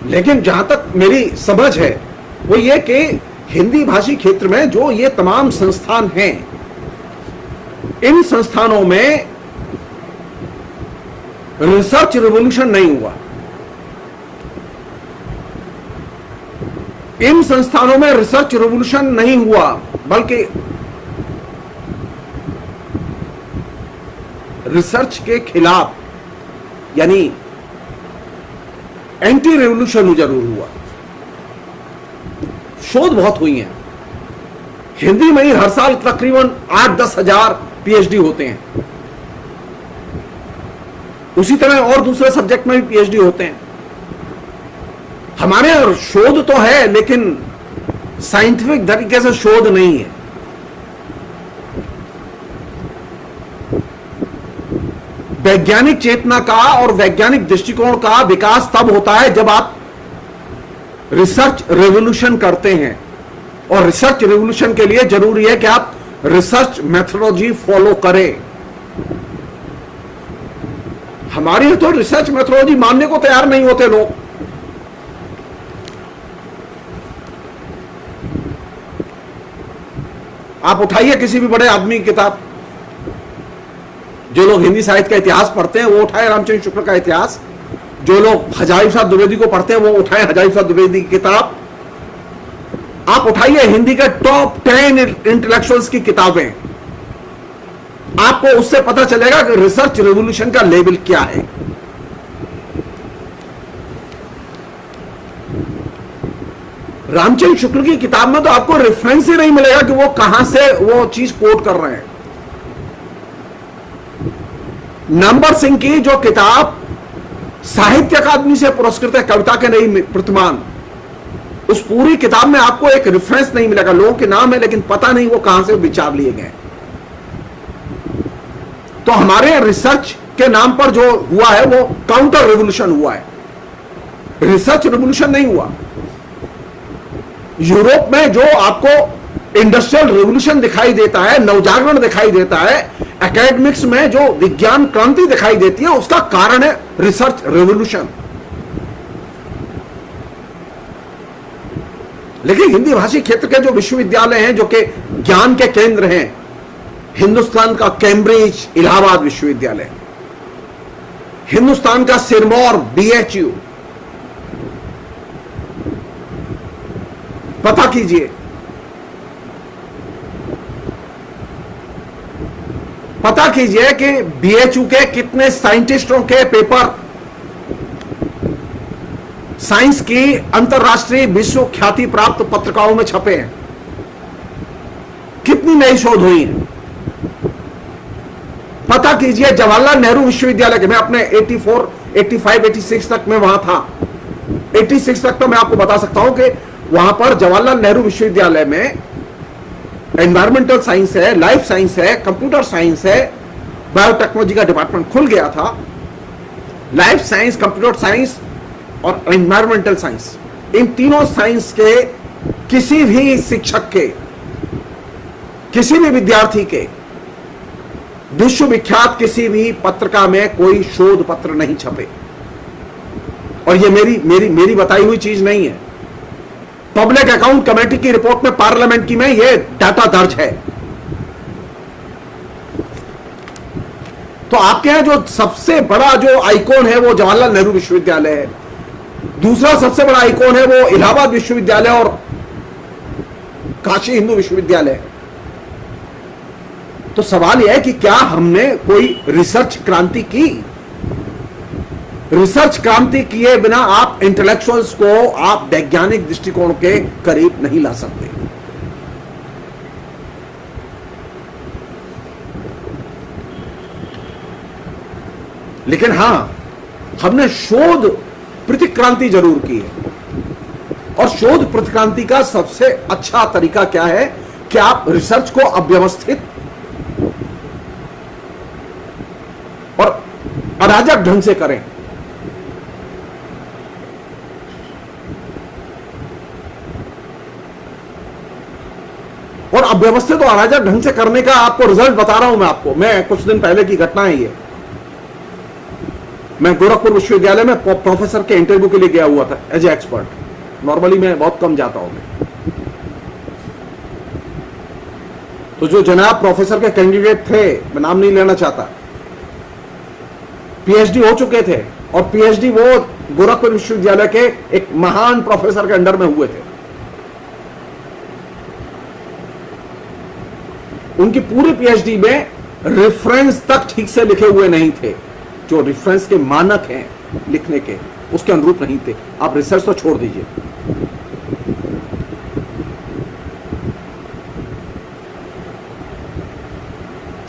लेकिन जहां तक मेरी समझ है वो ये कि हिंदी भाषी क्षेत्र में जो ये तमाम संस्थान हैं, इन संस्थानों में रिसर्च रिवॉल्यूशन नहीं हुआ। इन संस्थानों में रिसर्च रिवॉल्यूशन नहीं हुआ, बल्कि रिसर्च के खिलाफ यानी एंटी रेवोल्यूशन जरूर हुआ। शोध बहुत हुई हैं हिंदी में ही, हर साल तकरीबन 8-10 हजार PhD होते हैं। उसी तरह और दूसरे सब्जेक्ट में भी PhD होते हैं। हमारे शोध तो है लेकिन साइंटिफिक तरीके से शोध नहीं है। वैज्ञानिक चेतना का और वैज्ञानिक दृष्टिकोण का विकास तब होता है जब आप रिसर्च रेवोल्यूशन करते हैं, और रिसर्च रिवॉल्यूशन के लिए जरूरी है कि आप रिसर्च मेथोडोलॉजी फॉलो करें। हमारी तो रिसर्च मेथोडोलॉजी मानने को तैयार नहीं होते लोग। आप उठाइए किसी भी बड़े आदमी की किताब, जो लोग हिंदी साहित्य का इतिहास पढ़ते हैं वो उठाए रामचंद्र शुक्ल का इतिहास, जो लोग हजारी प्रसाद द्विवेदी को पढ़ते हैं वो उठाए हजारी प्रसाद द्विवेदी की किताब, आप उठाइए हिंदी के टॉप 10 इंटेलेक्चुअल्स की किताबें, आपको उससे पता चलेगा कि रिसर्च रिवॉल्यूशन का लेवल क्या है। रामचंद्र शुक्ल की किताब में तो आपको रेफरेंस ही नहीं मिलेगा कि वो कहां से वो चीज कोट कर रहे हैं। नंबर सिंह की जो किताब साहित्य अकादमी से पुरस्कृत है, कविता के नई प्रतिमान, उस पूरी किताब में आपको एक रेफरेंस नहीं मिलेगा। लोगों के नाम है लेकिन पता नहीं वो कहां से विचार लिए गए। तो हमारे रिसर्च के नाम पर जो हुआ है वो काउंटर रिवॉल्यूशन हुआ है, रिसर्च रिवॉल्यूशन नहीं हुआ। यूरोप में जो आपको इंडस्ट्रियल रिवॉल्यूशन दिखाई देता है, नवजागरण दिखाई देता है, एकेडमिक्स में जो विज्ञान क्रांति दिखाई देती है, उसका कारण है रिसर्च रिवॉल्यूशन। लेकिन हिंदी भाषी क्षेत्र के जो विश्वविद्यालय हैं, जो कि ज्ञान के केंद्र हैं, हिंदुस्तान का कैम्ब्रिज इलाहाबाद विश्वविद्यालय, हिंदुस्तान का सिरमौर BHU, पता कीजिए, पता कीजिए कि BHU के कितने साइंटिस्टों के पेपर साइंस की अंतरराष्ट्रीय विश्व ख्याति प्राप्त पत्रिकाओं में छपे हैं, कितनी नई शोध हुई है। पता कीजिए जवाहरलाल नेहरू विश्वविद्यालय के, मैं अपने 84, 85, 86 तक में वहां था, 86 तक तो मैं आपको बता सकता हूं कि वहां पर जवाहरलाल नेहरू विश्वविद्यालय में एनवायरमेंटल साइंस है, लाइफ साइंस है, कंप्यूटर साइंस है, बायोटेक्नोलॉजी का डिपार्टमेंट खुल गया था। लाइफ साइंस, कंप्यूटर साइंस और एनवायरमेंटल साइंस, इन तीनों साइंस के किसी भी शिक्षक के, किसी भी विद्यार्थी के विश्वविख्यात किसी भी पत्रिका में कोई शोध पत्र नहीं छपे। और ये मेरी बताई हुई चीज नहीं है, पब्लिक अकाउंट कमेटी की रिपोर्ट में, पार्लियामेंट की में ये डाटा दर्ज है। तो आपके यहां जो सबसे बड़ा जो आइकॉन है वो जवाहरलाल नेहरू विश्वविद्यालय है, दूसरा सबसे बड़ा आइकॉन है वो इलाहाबाद विश्वविद्यालय और काशी हिंदू विश्वविद्यालय। तो सवाल यह है कि क्या हमने कोई रिसर्च क्रांति की? रिसर्च क्रांति किए बिना आप इंटेलेक्चुअल्स को आप वैज्ञानिक दृष्टिकोण के करीब नहीं ला सकते। लेकिन हां, हमने शोध प्रतिक्रांति जरूर की है। और शोध प्रतिक्रांति का सबसे अच्छा तरीका क्या है कि आप रिसर्च को अव्यवस्थित और अराजक ढंग से करें। और अव्यवस्थित और अराजक ढंग से करने का आपको रिजल्ट बता रहा हूं मैं आपको। मैं कुछ दिन पहले की घटना है ये, मैं गोरखपुर विश्वविद्यालय में प्रोफेसर के इंटरव्यू के लिए गया हुआ था एज ए एक्सपर्ट। नॉर्मली मैं बहुत कम जाता हूं मैं। तो जो जनाब प्रोफेसर के कैंडिडेट थे, मैं नाम नहीं लेना चाहता, PhD हो चुके थे और PhD वो गोरखपुर विश्वविद्यालय के एक महान प्रोफेसर के अंडर में हुए थे। उनकी पूरी PhD में रेफरेंस तक ठीक से लिखे हुए नहीं थे, जो रेफरेंस के मानक हैं लिखने के, उसके अनुरूप नहीं थे। आप रिसर्च तो छोड़ दीजिए।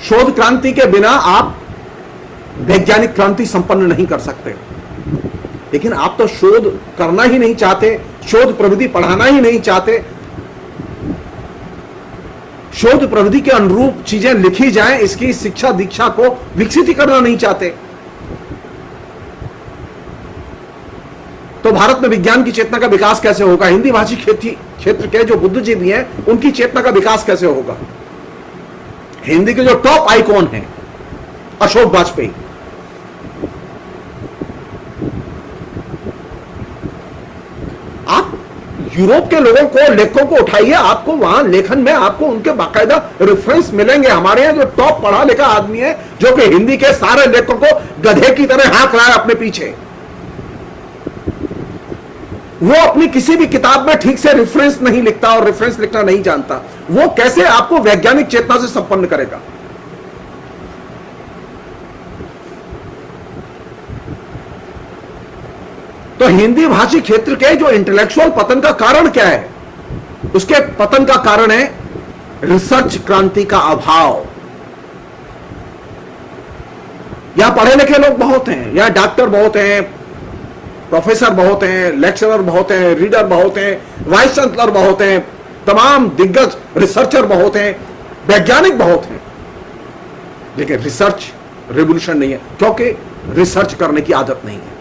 शोध क्रांति के बिना आप वैज्ञानिक क्रांति संपन्न नहीं कर सकते। लेकिन आप तो शोध करना ही नहीं चाहते, शोध प्रविधि पढ़ाना ही नहीं चाहते, शोध प्रविधि के अनुरूप चीजें लिखी जाएं, इसकी शिक्षा दीक्षा को विकसित करना नहीं चाहते। तो भारत में विज्ञान की चेतना का विकास कैसे होगा? हिंदी भाषी क्षेत्र के जो बुद्धिजीवी हैं उनकी चेतना का विकास कैसे होगा? हिंदी के जो टॉप आइकॉन हैं, अशोक वाजपेयी, आप यूरोप के लोगों को, लेखकों को उठाइए, आपको वहां लेखन में आपको उनके बाकायदा रेफरेंस मिलेंगे। हमारे यहां जो टॉप पढ़ा लिखा आदमी है जो कि हिंदी के सारे लेखकों को गधे की तरह हाँक रहा है अपने पीछे, वो अपनी किसी भी किताब में ठीक से रेफरेंस नहीं लिखता और रेफरेंस लिखना नहीं जानता, वो कैसे आपको वैज्ञानिक चेतना से संपन्न करेगा? तो हिंदी भाषी क्षेत्र के जो इंटेलेक्चुअल पतन का कारण क्या है? उसके पतन का कारण है रिसर्च क्रांति का अभाव। यहां पढ़े लिखे लोग बहुत हैं, यहां डॉक्टर बहुत हैं, प्रोफेसर बहुत हैं, लेक्चरर बहुत हैं, रीडर बहुत हैं, वाइस चांसलर बहुत हैं, तमाम दिग्गज रिसर्चर बहुत हैं, वैज्ञानिक बहुत हैं, लेकिन रिसर्च रेवोल्यूशन नहीं है, क्योंकि रिसर्च करने की आदत नहीं है।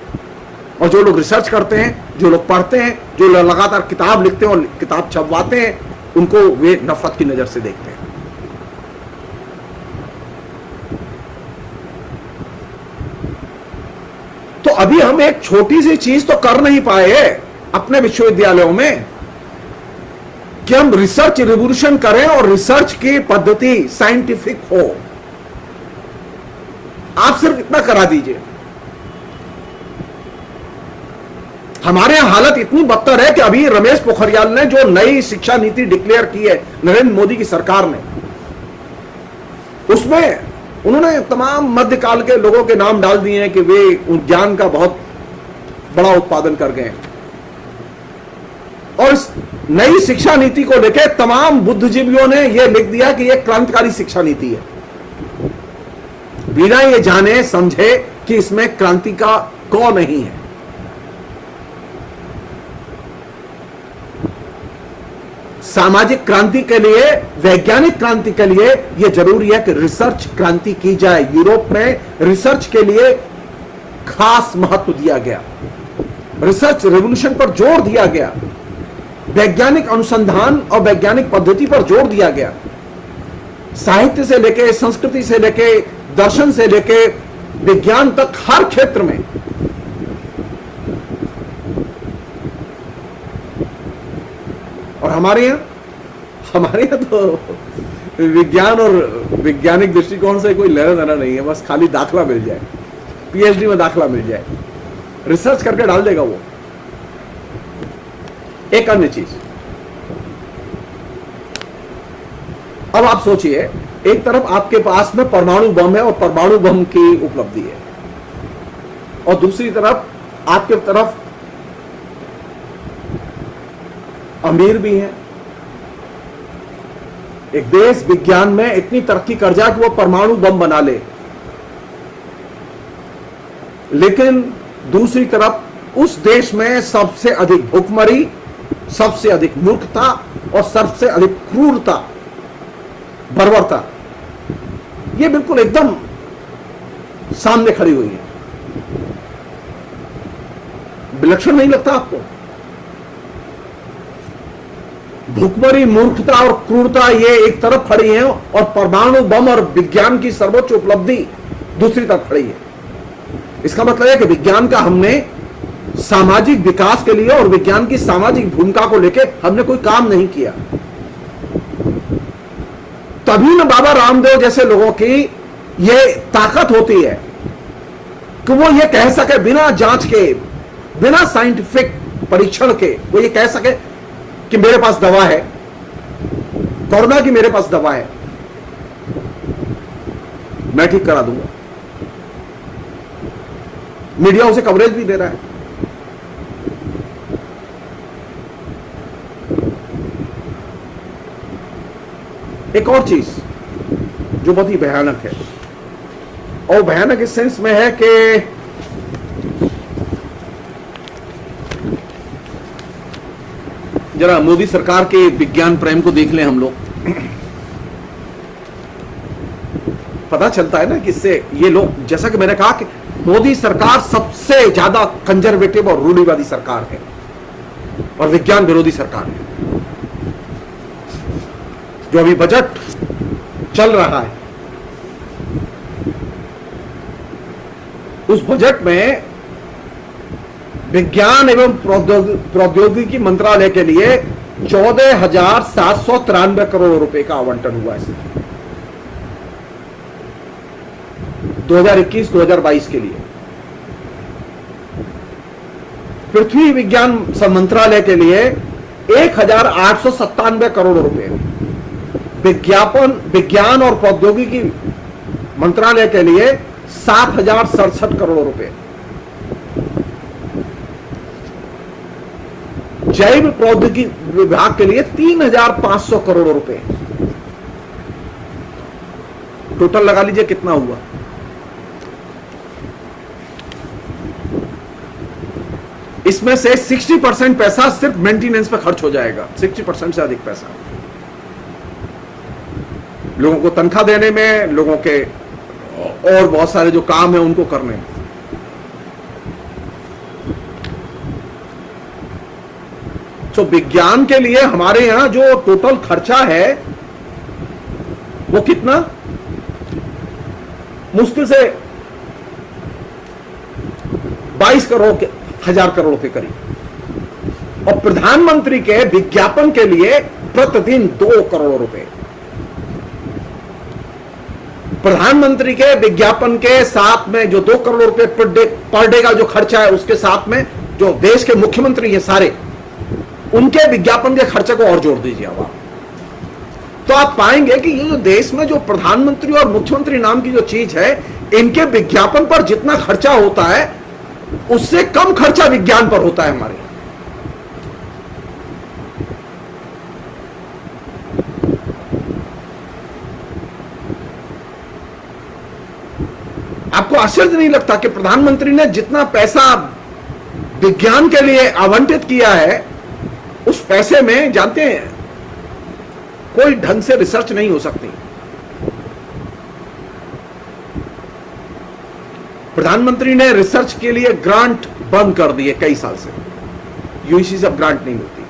और जो लोग रिसर्च करते हैं, जो लोग पढ़ते हैं, जो लोग लगातार किताब लिखते हैं और किताब छपवाते हैं, उनको वे नफरत की नजर से देखते हैं। तो अभी हम एक छोटी सी चीज तो कर नहीं पाए अपने विश्वविद्यालयों में कि हम रिसर्च रिवोल्यूशन करें और रिसर्च की पद्धति साइंटिफिक हो। आप सिर्फ इतना करा दीजिए। हमारे यहां हालत इतनी बदतर है कि अभी रमेश पोखरियाल ने जो नई शिक्षा नीति डिक्लेयर की है नरेंद्र मोदी की सरकार ने, उसमें उन्होंने तमाम मध्यकाल के लोगों के नाम डाल दिए हैं कि वे ज्ञान का बहुत बड़ा उत्पादन कर गए हैं। और इस नई शिक्षा नीति को लेकर तमाम बुद्धिजीवियों ने यह लिख दिया कि यह क्रांतिकारी शिक्षा नीति है, बिना ये जाने समझे कि इसमें क्रांति का कौ नहीं है। सामाजिक क्रांति के लिए, वैज्ञानिक क्रांति के लिए यह जरूरी है कि रिसर्च क्रांति की जाए। यूरोप में रिसर्च के लिए खास महत्व दिया गया, रिसर्च रेवोल्यूशन पर जोर दिया गया, वैज्ञानिक अनुसंधान और वैज्ञानिक पद्धति पर जोर दिया गया। साहित्य से लेके, संस्कृति से लेके, दर्शन से लेके विज्ञान तक हर क्षेत्र में। और हमारे यहां तो विज्ञान और वैज्ञानिक दृष्टिकोण से कोई लेना देना नहीं है, बस खाली दाखला मिल जाए, पीएचडी में दाखला मिल जाए, रिसर्च करके डाल देगा वो। एक अन्य चीज, अब आप सोचिए, एक तरफ आपके पास में परमाणु बम है और परमाणु बम की उपलब्धि है, और दूसरी तरफ आपके तरफ अमीर भी है। एक देश विज्ञान में इतनी तरक्की कर जाए कि वो परमाणु बम बना ले, लेकिन दूसरी तरफ उस देश में सबसे अधिक भुखमरी, सबसे अधिक मूर्खता और सबसे अधिक क्रूरता, बर्बरता, ये बिल्कुल एकदम सामने खड़ी हुई है। विलक्षण नहीं लगता आपको? भुखमरी, मूर्खता और क्रूरता ये एक तरफ खड़ी है और परमाणु बम और विज्ञान की सर्वोच्च उपलब्धि दूसरी तरफ खड़ी है। इसका मतलब है कि विज्ञान का हमने सामाजिक विकास के लिए और विज्ञान की सामाजिक भूमिका को लेकर हमने कोई काम नहीं किया। तभी न बाबा रामदेव जैसे लोगों की ये ताकत होती है कि वो ये कह सके बिना जांच के, बिना साइंटिफिक परीक्षण के, वो ये कह सके कि मेरे पास दवा है, कोरोना की मेरे पास दवा है, मैं ठीक करा दूंगा। मीडिया उसे कवरेज भी दे रहा है। एक और चीज जो बहुत ही भयानक है, और भयानक इस सेंस में है कि जरा मोदी सरकार के विज्ञान प्रेम को देख लें हम लोग, पता चलता है ना कि इससे ये लोग, जैसा कि मैंने कहा कि मोदी सरकार सबसे ज्यादा कंजर्वेटिव और रूढ़िवादी सरकार है और विज्ञान विरोधी सरकार है। जो अभी बजट चल रहा है, उस बजट में विज्ञान एवं प्रौद्योगिकी मंत्रालय के लिए 14,793 करोड़ रुपए का आवंटन हुआ है 2021-2022 के लिए। पृथ्वी विज्ञान मंत्रालय के लिए 1,897 करोड़ रुपए, विज्ञान और प्रौद्योगिकी मंत्रालय के लिए 7,067 करोड़ रुपए, जैव प्रौद्योगिकी विभाग के लिए 3,500 करोड़ रुपए। टोटल लगा लीजिए कितना हुआ। इसमें से 60% पैसा सिर्फ मेंटेनेंस पे खर्च हो जाएगा, 60% से अधिक पैसा लोगों को तनख्वाह देने में, लोगों के और बहुत सारे जो काम है उनको करने में। तो विज्ञान के लिए हमारे यहां जो टोटल खर्चा है वो कितना, मुश्किल से 22,000 करोड़ के करीब, और प्रधानमंत्री के विज्ञापन के लिए प्रतिदिन 2 करोड़ रुपए। प्रधानमंत्री के विज्ञापन के साथ में जो 2 करोड़ रुपए पर डे का जो खर्चा है, उसके साथ में जो देश के मुख्यमंत्री है सारे, उनके विज्ञापन के खर्चे को और जोड़ दीजिए अब आप, तो आप पाएंगे कि ये जो देश में जो प्रधानमंत्री और मुख्यमंत्री नाम की जो चीज है, इनके विज्ञापन पर जितना खर्चा होता है उससे कम खर्चा विज्ञान पर होता है हमारे। आपको आश्चर्य नहीं लगता कि प्रधानमंत्री ने जितना पैसा विज्ञान के लिए आवंटित किया है, उस पैसे में जानते हैं कोई ढंग से रिसर्च नहीं हो सकती। प्रधानमंत्री ने रिसर्च के लिए ग्रांट बंद कर दिए कई साल से, यूजीसी से ग्रांट नहीं मिलती।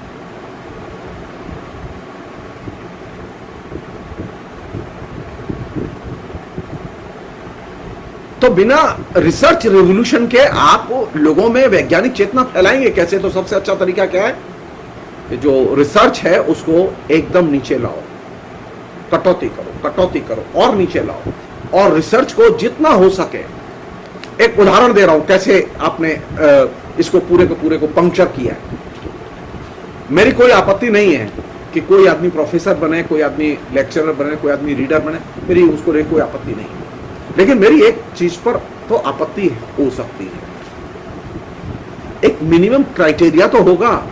तो बिना रिसर्च रिवॉल्यूशन के आप लोगों में वैज्ञानिक चेतना फैलाएंगे कैसे? तो सबसे अच्छा तरीका क्या है कि जो रिसर्च है उसको एकदम नीचे लाओ, कटौती करो और नीचे लाओ, और रिसर्च को जितना हो सके, एक उदाहरण दे रहा हूं कैसे आपने इसको पूरे को पंक्चर किया है। मेरी कोई आपत्ति नहीं है कि कोई आदमी प्रोफेसर बने, कोई आदमी लेक्चरर बने, कोई आदमी रीडर बने, मेरी उसको लेकर कोई आपत्ति नहीं है, लेकिन मेरी एक चीज पर तो आपत्ति हो सकती है। एक मिनिमम क्राइटेरिया तो होगा।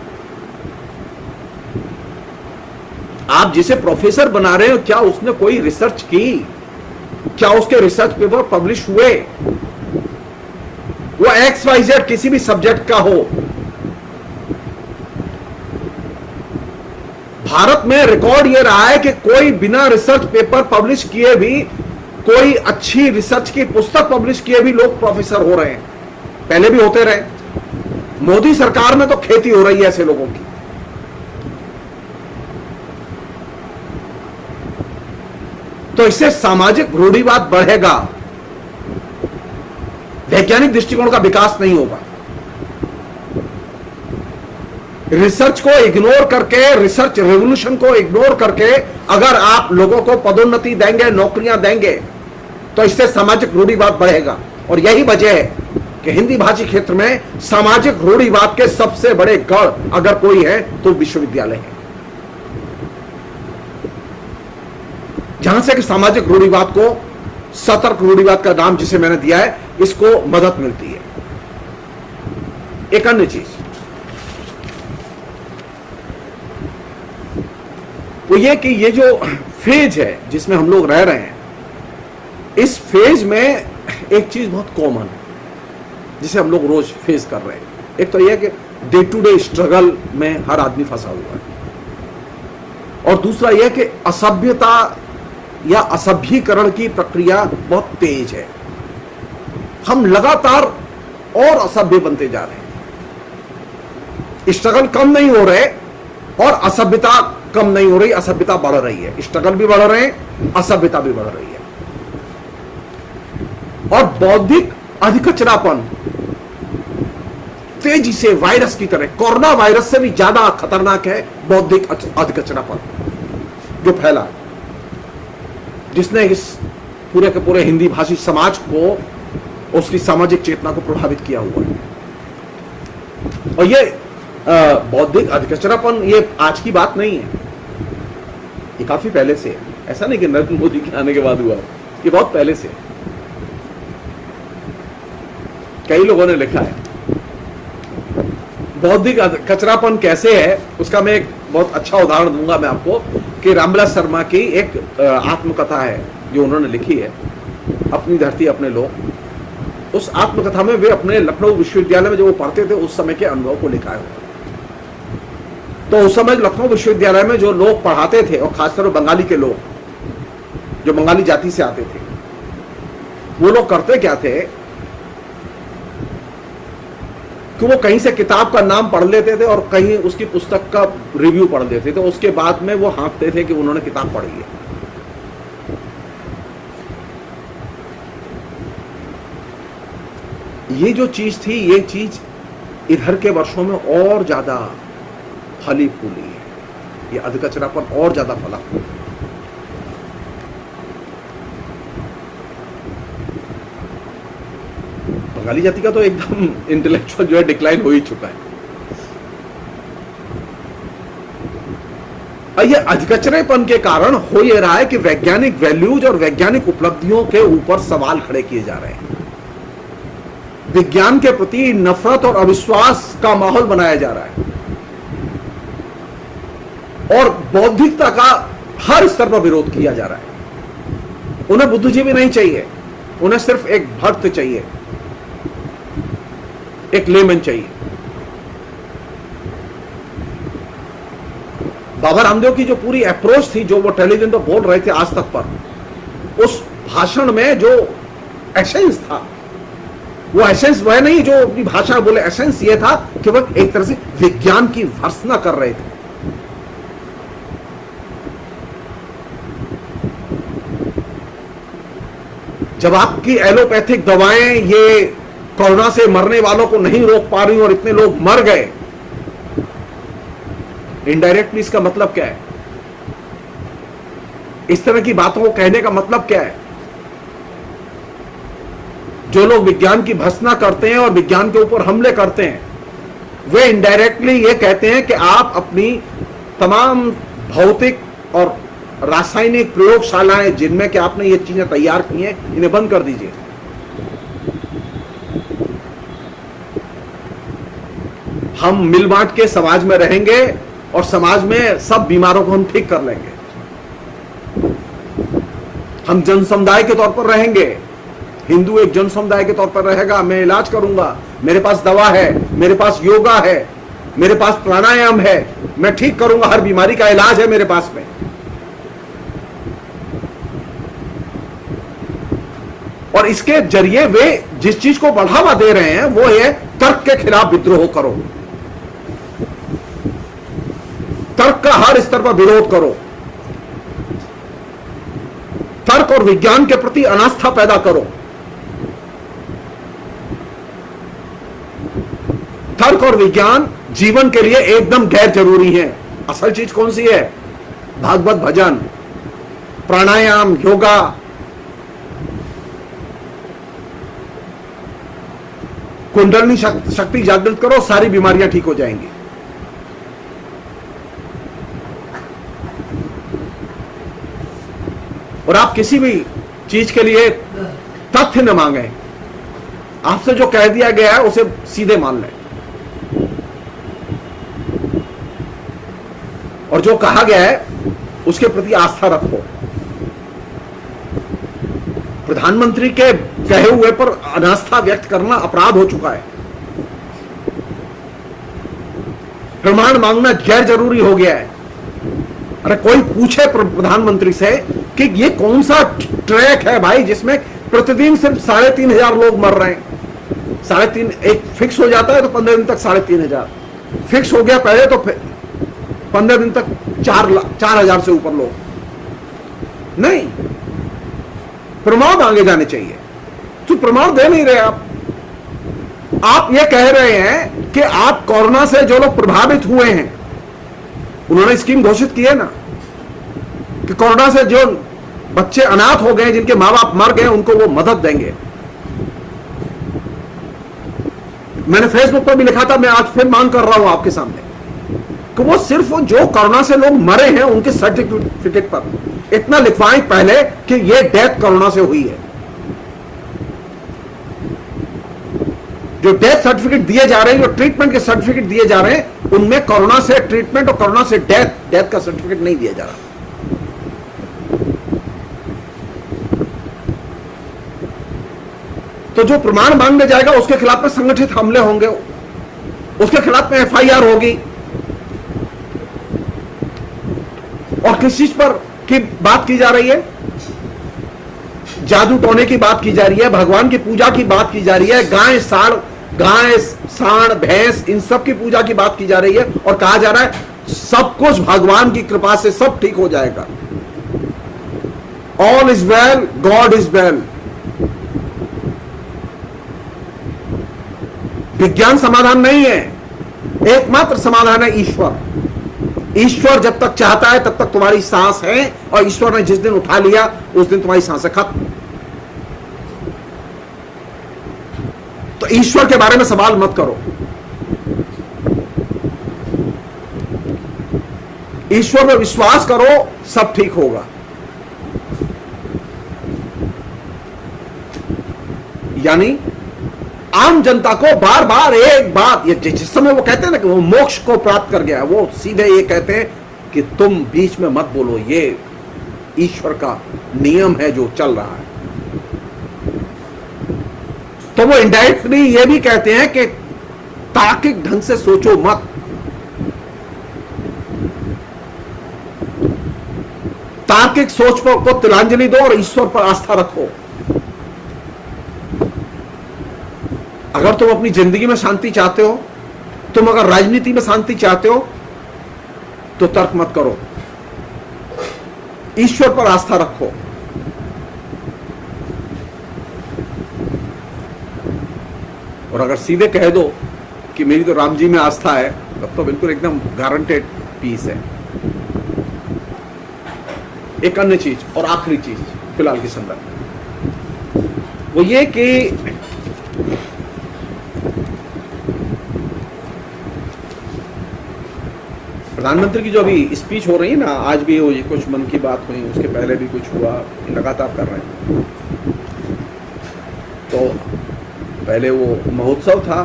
आप जिसे प्रोफेसर बना रहे हो, क्या उसने कोई रिसर्च की? क्या उसके रिसर्च पेपर पब्लिश हुए? वो XYZ किसी भी सब्जेक्ट का हो। भारत में रिकॉर्ड ये रहा है कि कोई बिना रिसर्च पेपर पब्लिश किए भी, कोई अच्छी रिसर्च की पुस्तक पब्लिश किए भी लोग प्रोफेसर हो रहे हैं। पहले भी होते रहे, मोदी सरकार में तो खेती हो रही है ऐसे लोगों की। तो इससे सामाजिक रूढ़िवाद बढ़ेगा, वैज्ञानिक दृष्टिकोण का विकास नहीं होगा। रिसर्च को इग्नोर करके, रिसर्च रेवोल्यूशन को इग्नोर करके अगर आप लोगों को पदोन्नति देंगे, नौकरियां देंगे, तो इससे सामाजिक रूढ़िवाद बढ़ेगा। और यही वजह है कि हिंदी भाषी क्षेत्र में सामाजिक रूढ़िवाद के सबसे बड़े गढ़ अगर कोई है तो विश्वविद्यालय है, जहां से कि सामाजिक रूढ़िवाद को, सतर्क रूढ़िवाद का नाम जिसे मैंने दिया है, इसको मदद मिलती है। एक अन्य चीज वो ये कि ये जो फेज है जिसमें हम लोग रह रहे हैं, इस फेज में एक चीज बहुत कॉमन है जिसे हम लोग रोज फेस कर रहे हैं। एक तो यह कि डे टू डे स्ट्रगल में हर आदमी फंसा हुआ है, और दूसरा यह कि असभ्यता या असभ्यीकरण की प्रक्रिया बहुत तेज है। हम लगातार और असभ्य बनते जा रहे हैं। स्ट्रगल कम नहीं हो रहे और असभ्यता कम नहीं हो रही, असभ्यता बढ़ रही है। स्ट्रगल भी बढ़ रहे हैं, असभ्यता भी बढ़ रही है। और बौद्धिक अधिकचरापन तेजी से वायरस की तरह, कोरोना वायरस से भी ज्यादा खतरनाक है बौद्धिक अधिकचरापन जो फैला, जिसने इस पूरे के पूरे हिंदी भाषी समाज को, उसकी सामाजिक चेतना को प्रभावित किया हुआ है। और ये बौद्धिक अधिकचरापन ये आज की बात नहीं है, ये काफी पहले से है। ऐसा नहीं कि नरेंद्र मोदी के आने के बाद हुआ, ये बहुत पहले से है। कई लोगों ने लिखा है। बौद्धिक कचरापन कैसे है उसका मैं एक बहुत अच्छा उदाहरण दूंगा मैं आपको, कि रामविलास शर्मा की एक आत्मकथा है जो उन्होंने लिखी है, अपनी धरती अपने लोग। उस आत्मकथा में वे अपने लखनऊ विश्वविद्यालय में जो वो पढ़ते थे उस समय के अनुभव को लिखा है। तो उस समय लखनऊ विश्वविद्यालय में जो लोग पढ़ाते थे, और खासकर बंगाली के लोग जो बंगाली जाति से आते थे, वो लोग करते क्या थे कि वो कहीं से किताब का नाम पढ़ लेते थे और कहीं उसकी पुस्तक का रिव्यू पढ़ लेते थे, उसके बाद में वो हाँकते थे कि उन्होंने किताब पढ़ी है। ये जो चीज थी, ये चीज इधर के वर्षों में और ज्यादा फली फूली है, ये अधिकचरापन और ज्यादा फला फूला है। बंगाली जाति का तो एकदम इंटेलेक्चुअल जो है डिक्लाइन हो ही चुका है। ये अधिकचरेपन के कारण हो ये रहा है कि वैज्ञानिक वैल्यूज और वैज्ञानिक उपलब्धियों के ऊपर सवाल खड़े किए जा रहे हैं। विज्ञान के प्रति नफरत और अविश्वास का माहौल बनाया जा रहा है, और बौद्धिकता का हर स्तर पर विरोध किया जा रहा है। उन्हें बुद्धिजीवी नहीं चाहिए, उन्हें सिर्फ एक भक्त चाहिए, एक लेमन चाहिए। बाबा रामदेव की जो पूरी अप्रोच थी, जो वो टेलीविजन पर बोल रहे थे आज तक पर, उस भाषण में जो एसेंस था, वो एसेंस वह नहीं जो अपनी भाषा बोले, एसेंस ये था कि वह एक तरह से विज्ञान की भर्त्सना कर रहे थे। जब आपकी एलोपैथिक दवाएं ये कोरोना से मरने वालों को नहीं रोक पा रही और इतने लोग मर गए, इनडायरेक्टली इसका मतलब क्या है? इस तरह की बातों को कहने का मतलब क्या है? जो लोग विज्ञान की भर्त्सना करते हैं और विज्ञान के ऊपर हमले करते हैं, वे इनडायरेक्टली ये कहते हैं कि आप अपनी तमाम भौतिक और रासायनिक प्रयोगशालाएं जिनमें कि आपने ये चीजें तैयार की हैं, इन्हें बंद कर दीजिए। हम मिल बांट के समाज में रहेंगे और समाज में सब बीमारों को हम ठीक कर लेंगे। हम जन समुदाय के तौर पर रहेंगे, हिंदू एक जन समुदाय के तौर पर रहेगा, मैं इलाज करूंगा, मेरे पास दवा है, मेरे पास योगा है, मेरे पास प्राणायाम है, मैं ठीक करूंगा, हर बीमारी का इलाज है मेरे पास में। और इसके जरिए वे जिस चीज को बढ़ावा दे रहे हैं वो है तर्क के खिलाफ विद्रोह करो, तर्क का हर स्तर पर विरोध करो, तर्क और विज्ञान के प्रति अनास्था पैदा करो। तर्क और विज्ञान जीवन के लिए एकदम गैर जरूरी है। असल चीज कौन सी है? भागवत भजन, प्राणायाम, योगा। कुंडलिनी शक्ति जागृत करो, सारी बीमारियां ठीक हो जाएंगी। और आप किसी भी चीज के लिए तथ्य न मांगे, आपसे जो कह दिया गया है उसे सीधे मान लें, और जो कहा गया है उसके प्रति आस्था रखो। प्रधानमंत्री के कहे हुए पर अनास्था व्यक्त करना अपराध हो चुका है। प्रमाण मांगना गैर जरूरी हो गया है। अरे कोई पूछे प्रधानमंत्री से कि ये कौन सा ट्रैक है भाई जिसमें प्रतिदिन सिर्फ 3,500 लोग मर रहे हैं। 3.5 एक फिक्स हो जाता है तो 15 दिन तक 3,500 फिक्स हो गया पहले, तो 15 दिन तक 4,000 से ऊपर लोग नहीं। प्रमाण आगे जाने चाहिए, तो प्रमाण दे नहीं रहे आप ये कह रहे हैं कि आप कोरोना से जो लोग प्रभावित हुए हैं, उन्होंने स्कीम घोषित की है ना कि कोरोना से जो बच्चे अनाथ हो गए, जिनके मां बाप मर गए, उनको वो मदद देंगे। मैंने फेसबुक पर भी लिखा था, मैं आज फिर मांग कर रहा हूं आपके सामने कि वो सिर्फ जो कोरोना से लोग मरे हैं उनके सर्टिफिकेट पर इतना लिखवाएं पहले कि ये डेथ कोरोना से हुई है। जो डेथ सर्टिफिकेट दिए जा रहे हैं, जो ट्रीटमेंट के सर्टिफिकेट दिए जा रहे हैं, उनमें कोरोना से ट्रीटमेंट और कोरोना से डेथ का सर्टिफिकेट नहीं दिया जा रहा। तो जो प्रमाण मांगने जाएगा उसके खिलाफ में संगठित हमले होंगे, उसके खिलाफ में एफआईआर होगी। और किस चीज पर की बात की जा रही है? जादू टोने की बात की जा रही है, भगवान की पूजा की बात की जा रही है, गाय सांड भैंस इन सब की पूजा की बात की जा रही है, और कहा जा रहा है सब कुछ भगवान की कृपा से सब ठीक हो जाएगा। All is well, God is well. विज्ञान समाधान नहीं है, एकमात्र समाधान है ईश्वर। ईश्वर जब तक चाहता है तब तक तुम्हारी सांस है, और ईश्वर ने जिस दिन उठा लिया उस दिन तुम्हारी सांसें खत्म। तो ईश्वर के बारे में सवाल मत करो। ईश्वर में विश्वास करो, सब ठीक होगा। यानी आम जनता को बार बार एक बात, ये जिस समय वो कहते हैं ना कि वो मोक्ष को प्राप्त कर गया है, वो सीधे ये कहते हैं कि तुम बीच में मत बोलो, ये ईश्वर का नियम है जो चल रहा है। तो वो इनडायरेक्टली ये भी कहते हैं कि तार्किक ढंग से सोचो मत। तार्किक सोच को तिलांजलि दो और ईश्वर पर आस्था रखो। अगर तुम अपनी जिंदगी में शांति चाहते हो, तुम अगर राजनीति में शांति चाहते हो, तो तर्क मत करो, ईश्वर पर आस्था रखो। और अगर सीधे कह दो कि मेरी तो राम जी में आस्था है, तब तो बिल्कुल एकदम गारंटेड पीस है। एक अन्य चीज और आखिरी चीज फिलहाल के संदर्भ में, वो ये कि प्रधानमंत्री की जो अभी स्पीच हो रही है ना, आज भी हुई, कुछ मन की बात हुई, उसके पहले भी कुछ हुआ, लगातार कर रहे हैं। तो पहले वो महोत्सव था,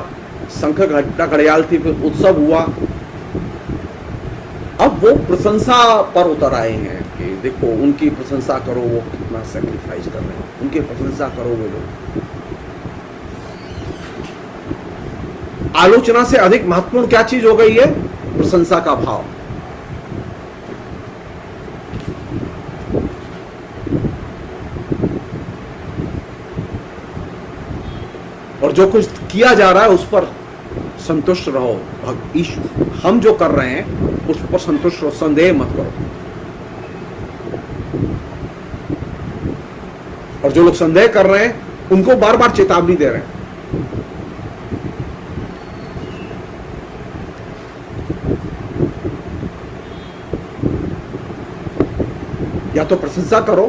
शंख घंटा घड़ियाल थी, फिर उत्सव हुआ। अब वो प्रशंसा पर उतर आए हैं कि देखो उनकी प्रशंसा करो, वो कितना सैक्रिफाइस कर रहे हैं, उनकी प्रशंसा करो। वो लोग आलोचना से अधिक महत्वपूर्ण क्या चीज हो गई है? प्रशंसा का भाव। और जो कुछ किया जा रहा है उस पर संतुष्ट रहो। हम जो कर रहे हैं उस पर संतुष्ट रहो, संदेह मत करो। और जो लोग संदेह कर रहे हैं उनको बार बार चेतावनी दे रहे हैं। या तो प्रशंसा करो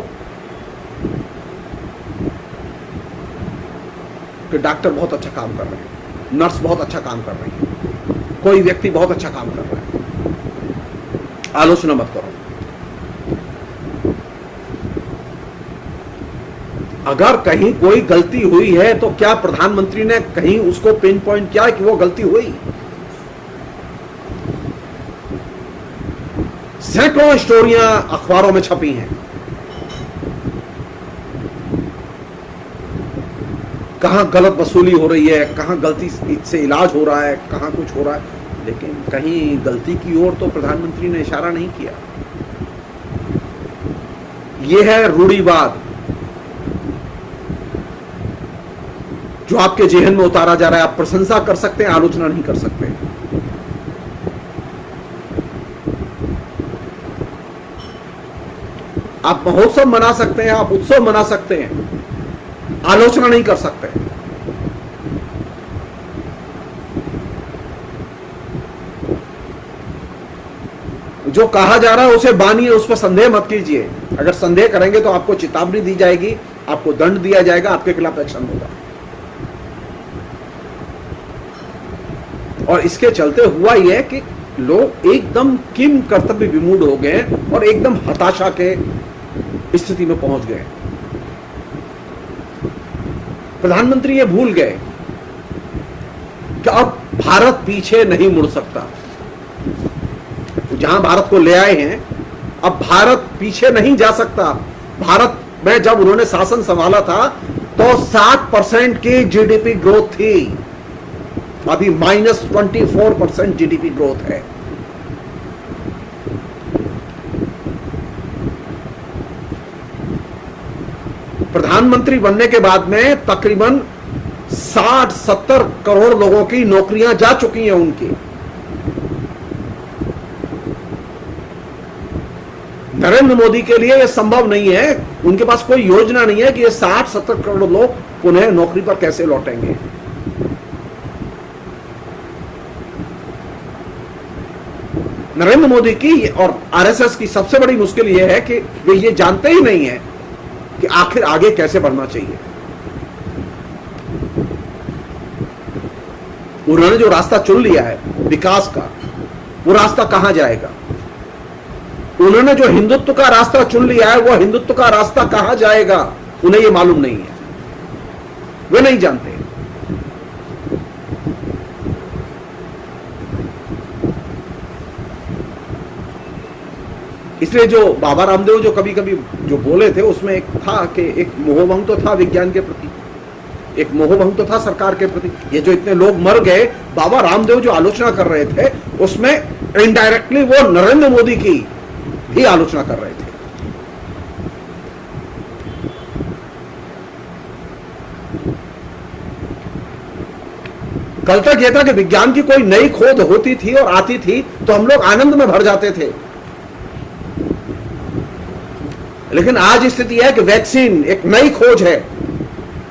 कि डॉक्टर बहुत अच्छा काम कर रहे हैं, नर्स बहुत अच्छा काम कर रही है, कोई व्यक्ति बहुत अच्छा काम कर रहा है। आलोचना मत करो। अगर कहीं कोई गलती हुई है तो क्या प्रधानमंत्री ने कहीं उसको पिन पॉइंट किया कि वो गलती हुई? सैकड़ों स्टोरियां अखबारों में छपी हैं, कहां गलत वसूली हो रही है, कहां गलती से इलाज हो रहा है, कहां कुछ हो रहा है, लेकिन कहीं गलती की ओर तो प्रधानमंत्री ने इशारा नहीं किया। यह है रूढ़िवाद। जो आपके जेहन में उतारा जा रहा है, आप प्रशंसा कर सकते हैं, आलोचना नहीं कर सकते। आप महोत्सव मना सकते हैं, आप उत्सव मना सकते हैं, आलोचना नहीं कर सकते। जो कहा जा रहा है उसे मानिए, उस पर संदेह मत कीजिए। अगर संदेह करेंगे तो आपको चेतावनी दी जाएगी, आपको दंड दिया जाएगा, आपके खिलाफ एक्शन होगा। और इसके चलते हुआ यह कि लोग एकदम किम कर्तव्य विमूढ़ हो गए और एकदम हताशा के स्थिति में पहुंच गए। प्रधानमंत्री ये भूल गए कि अब भारत पीछे नहीं मुड़ सकता। जहां भारत को ले आए हैं, अब भारत पीछे नहीं जा सकता। भारत में जब उन्होंने शासन संभाला था तो 7% की जीडीपी ग्रोथ थी, अभी -24% जीडीपी ग्रोथ है। प्रधानमंत्री बनने के बाद में तकरीबन 60-70 करोड़ लोगों की नौकरियां जा चुकी हैं उनकी। नरेंद्र मोदी के लिए यह संभव नहीं है, उनके पास कोई योजना नहीं है कि ये 60-70 करोड़ लोग पुनः नौकरी पर कैसे लौटेंगे। नरेंद्र मोदी की और आरएसएस की सबसे बड़ी मुश्किल यह है कि वे ये जानते ही नहीं है कि आखिर आगे कैसे बढ़ना चाहिए। उन्होंने जो रास्ता चुन लिया है विकास का, वो रास्ता कहां जाएगा। उन्होंने जो हिंदुत्व का रास्ता चुन लिया है, वो हिंदुत्व का रास्ता कहां जाएगा, उन्हें यह मालूम नहीं है, वे नहीं जानते। इसलिए जो बाबा रामदेव जो कभी कभी जो बोले थे, उसमें एक था कि एक मोहभंग तो था विज्ञान के प्रति, एक मोहभंग तो था सरकार के प्रति। ये जो इतने लोग मर गए, बाबा रामदेव जो आलोचना कर रहे थे, उसमें इनडायरेक्टली वो नरेंद्र मोदी की भी आलोचना कर रहे थे। कल तक यह था कि विज्ञान की कोई नई खोज होती थी और आती थी तो हम लोग आनंद में भर जाते थे, लेकिन आज स्थिति है कि वैक्सीन एक नई खोज है,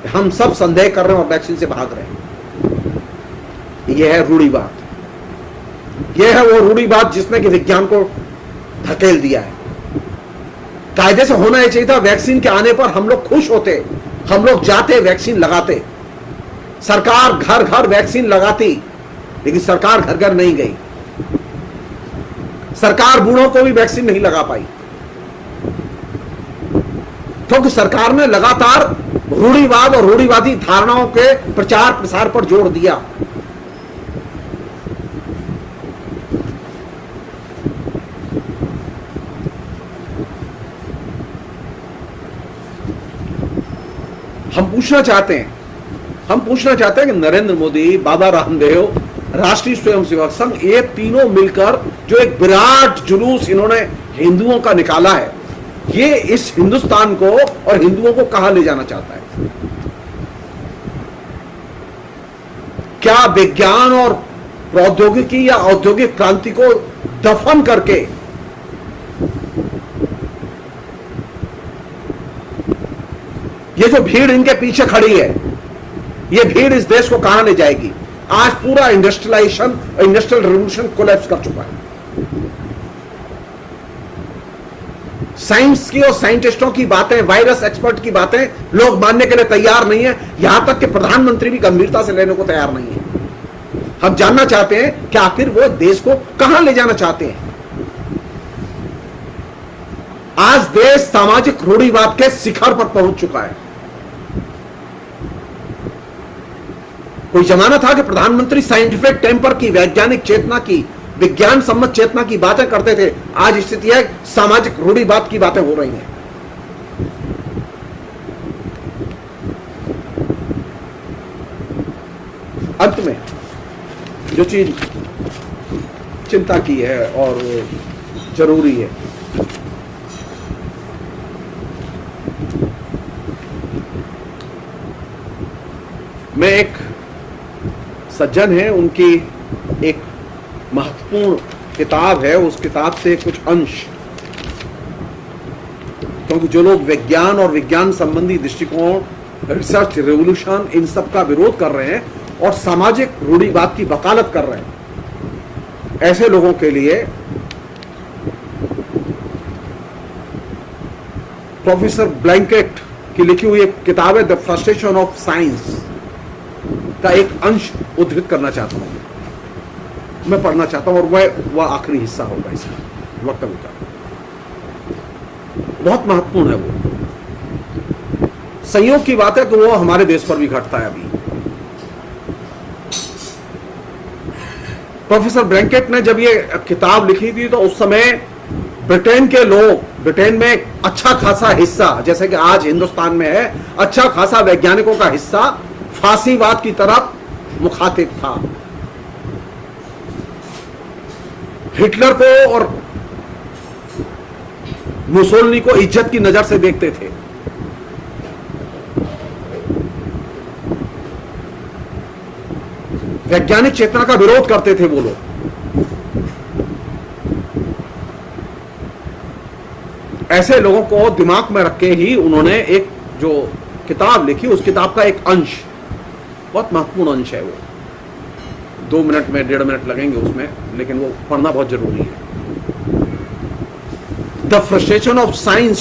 हम सब संदेह कर रहे हैं और वैक्सीन से भाग रहे हैं। यह है रूढ़िवाद, यह है वो रूढ़िवाद जिसने कि विज्ञान को धकेल दिया है। कायदे से होना ही चाहिए था। वैक्सीन के आने पर हम लोग खुश होते, हम लोग जाते वैक्सीन लगाते, सरकार घर घर वैक्सीन लगाती, लेकिन सरकार घर घर नहीं गई। सरकार बूढ़ों को भी वैक्सीन नहीं लगा पाई क्योंकि सरकार ने लगातार रूढ़िवाद और रूढ़िवादी धारणाओं के प्रचार प्रसार पर जोर दिया। हम पूछना चाहते हैं कि नरेंद्र मोदी, बाबा रामदेव, राष्ट्रीय स्वयंसेवक संघ, ये तीनों मिलकर जो एक विराट जुलूस इन्होंने हिंदुओं का निकाला है, ये इस हिंदुस्तान को और हिंदुओं को कहां ले जाना चाहता है। क्या विज्ञान और प्रौद्योगिकी या औद्योगिक क्रांति को दफन करके ये जो भीड़ इनके पीछे खड़ी है, ये भीड़ इस देश को कहां ले जाएगी। आज पूरा इंडस्ट्रियलाइजेशन, इंडस्ट्रियल रिवॉल्यूशन कोलैप्स कर चुका है। साइंस की और साइंटिस्टों की बातें, वायरस एक्सपर्ट की बातें लोग मानने के लिए तैयार नहीं है। यहां तक कि प्रधानमंत्री भी गंभीरता से लेने को तैयार नहीं है। हम जानना चाहते हैं कि आखिर वो देश को कहां ले जाना चाहते हैं। आज देश सामाजिक रूढ़िवाद के शिखर पर पहुंच चुका है। कोई जमाना था कि प्रधानमंत्री साइंटिफिक टेम्पर की, वैज्ञानिक चेतना की, विज्ञान सम्मत चेतना की बातें करते थे। आज स्थिति है सामाजिक रूढ़िवाद की बातें हो रही हैं। अंत में जो चीज चिंता की है और जरूरी है, मैं एक सज्जन है, उनकी एक महत्वपूर्ण किताब है, उस किताब से कुछ अंश, क्योंकि जो लोग विज्ञान और विज्ञान संबंधी दृष्टिकोण, रिसर्च रेवोल्यूशन, इन सब का विरोध कर रहे हैं और सामाजिक रूढ़िवाद की वकालत कर रहे हैं, ऐसे लोगों के लिए प्रोफेसर ब्लैंकेट की लिखी हुई एक किताब है द फ्रस्ट्रेशन ऑफ साइंस का एक अंश उद्धृत करना चाहता हूं, मैं पढ़ना चाहता हूं, और वह आखिरी हिस्सा होगा इसका वक्तव्य का। बहुत महत्वपूर्ण है वो। संयोग की बात है कि वो हमारे देश पर भी घटता है अभी। प्रोफेसर ब्लैंकेट ने जब ये किताब लिखी थी तो उस समय ब्रिटेन के लोग, ब्रिटेन में एक अच्छा खासा हिस्सा, जैसे कि आज हिंदुस्तान में है, अच्छा खासा वैज्ञानिकों का हिस्सा फांसीवाद की तरफ मुखातिब था। हिटलर को और मुसोलिनी को इज्जत की नजर से देखते थे। वैज्ञानिक चेतना का विरोध करते थे वो लोग। ऐसे लोगों को दिमाग में रख के ही उन्होंने एक जो किताब लिखी, उस किताब का एक अंश, बहुत महत्वपूर्ण अंश है वो, 2 मिनट में 1.5 मिनट लगेंगे उसमें, लेकिन वो पढ़ना बहुत जरूरी है। द फ्रस्ट्रेशन ऑफ साइंस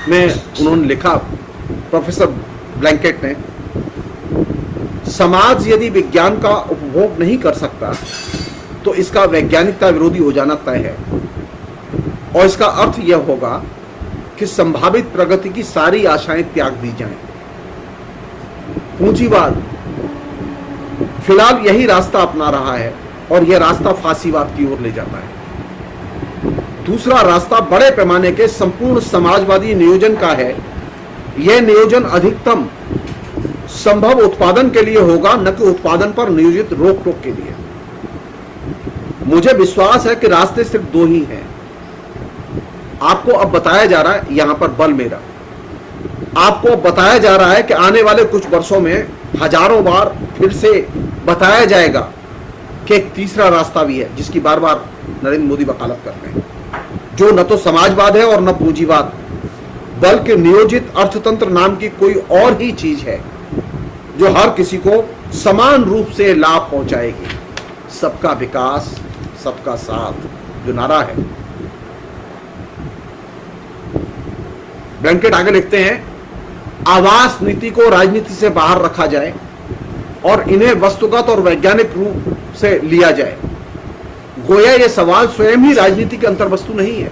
में उन्होंने लिखा, प्रोफेसर ब्लैंकेट ने, समाज यदि विज्ञान का उपभोग नहीं कर सकता तो इसका वैज्ञानिकता विरोधी हो जाना तय है, और इसका अर्थ यह होगा कि संभावित प्रगति की सारी आशाएं त्याग दी जाएं। पूंजीवाद फिलहाल यही रास्ता अपना रहा है और यह रास्ता फांसीवाद की ओर ले जाता है। दूसरा रास्ता बड़े पैमाने के संपूर्ण समाजवादी नियोजन का है। यह नियोजन अधिकतम संभव उत्पादन के लिए होगा, न कि उत्पादन पर नियोजित रोक टोक के लिए। मुझे विश्वास है कि रास्ते सिर्फ 2 ही हैं। आपको अब बताया जा रहा है, यहां पर बल मेरा, आपको बताया जा रहा है कि आने वाले कुछ वर्षों में हजारों बार फिर से बताया जाएगा कि एक तीसरा रास्ता भी है, जिसकी बार बार नरेंद्र मोदी वकालत करते हैं, जो न तो समाजवाद है और न पूंजीवाद, बल्कि नियोजित अर्थतंत्र नाम की कोई और ही चीज है जो हर किसी को समान रूप से लाभ पहुंचाएगी। सबका विकास, सबका साथ, जो नारा है। ब्लैंकेट आगे लिखते हैं, आवास नीति को राजनीति से बाहर रखा जाए और इन्हें वस्तुगत और वैज्ञानिक रूप से लिया जाए। गोया यह सवाल स्वयं ही राजनीति की अंतर्वस्तु नहीं है।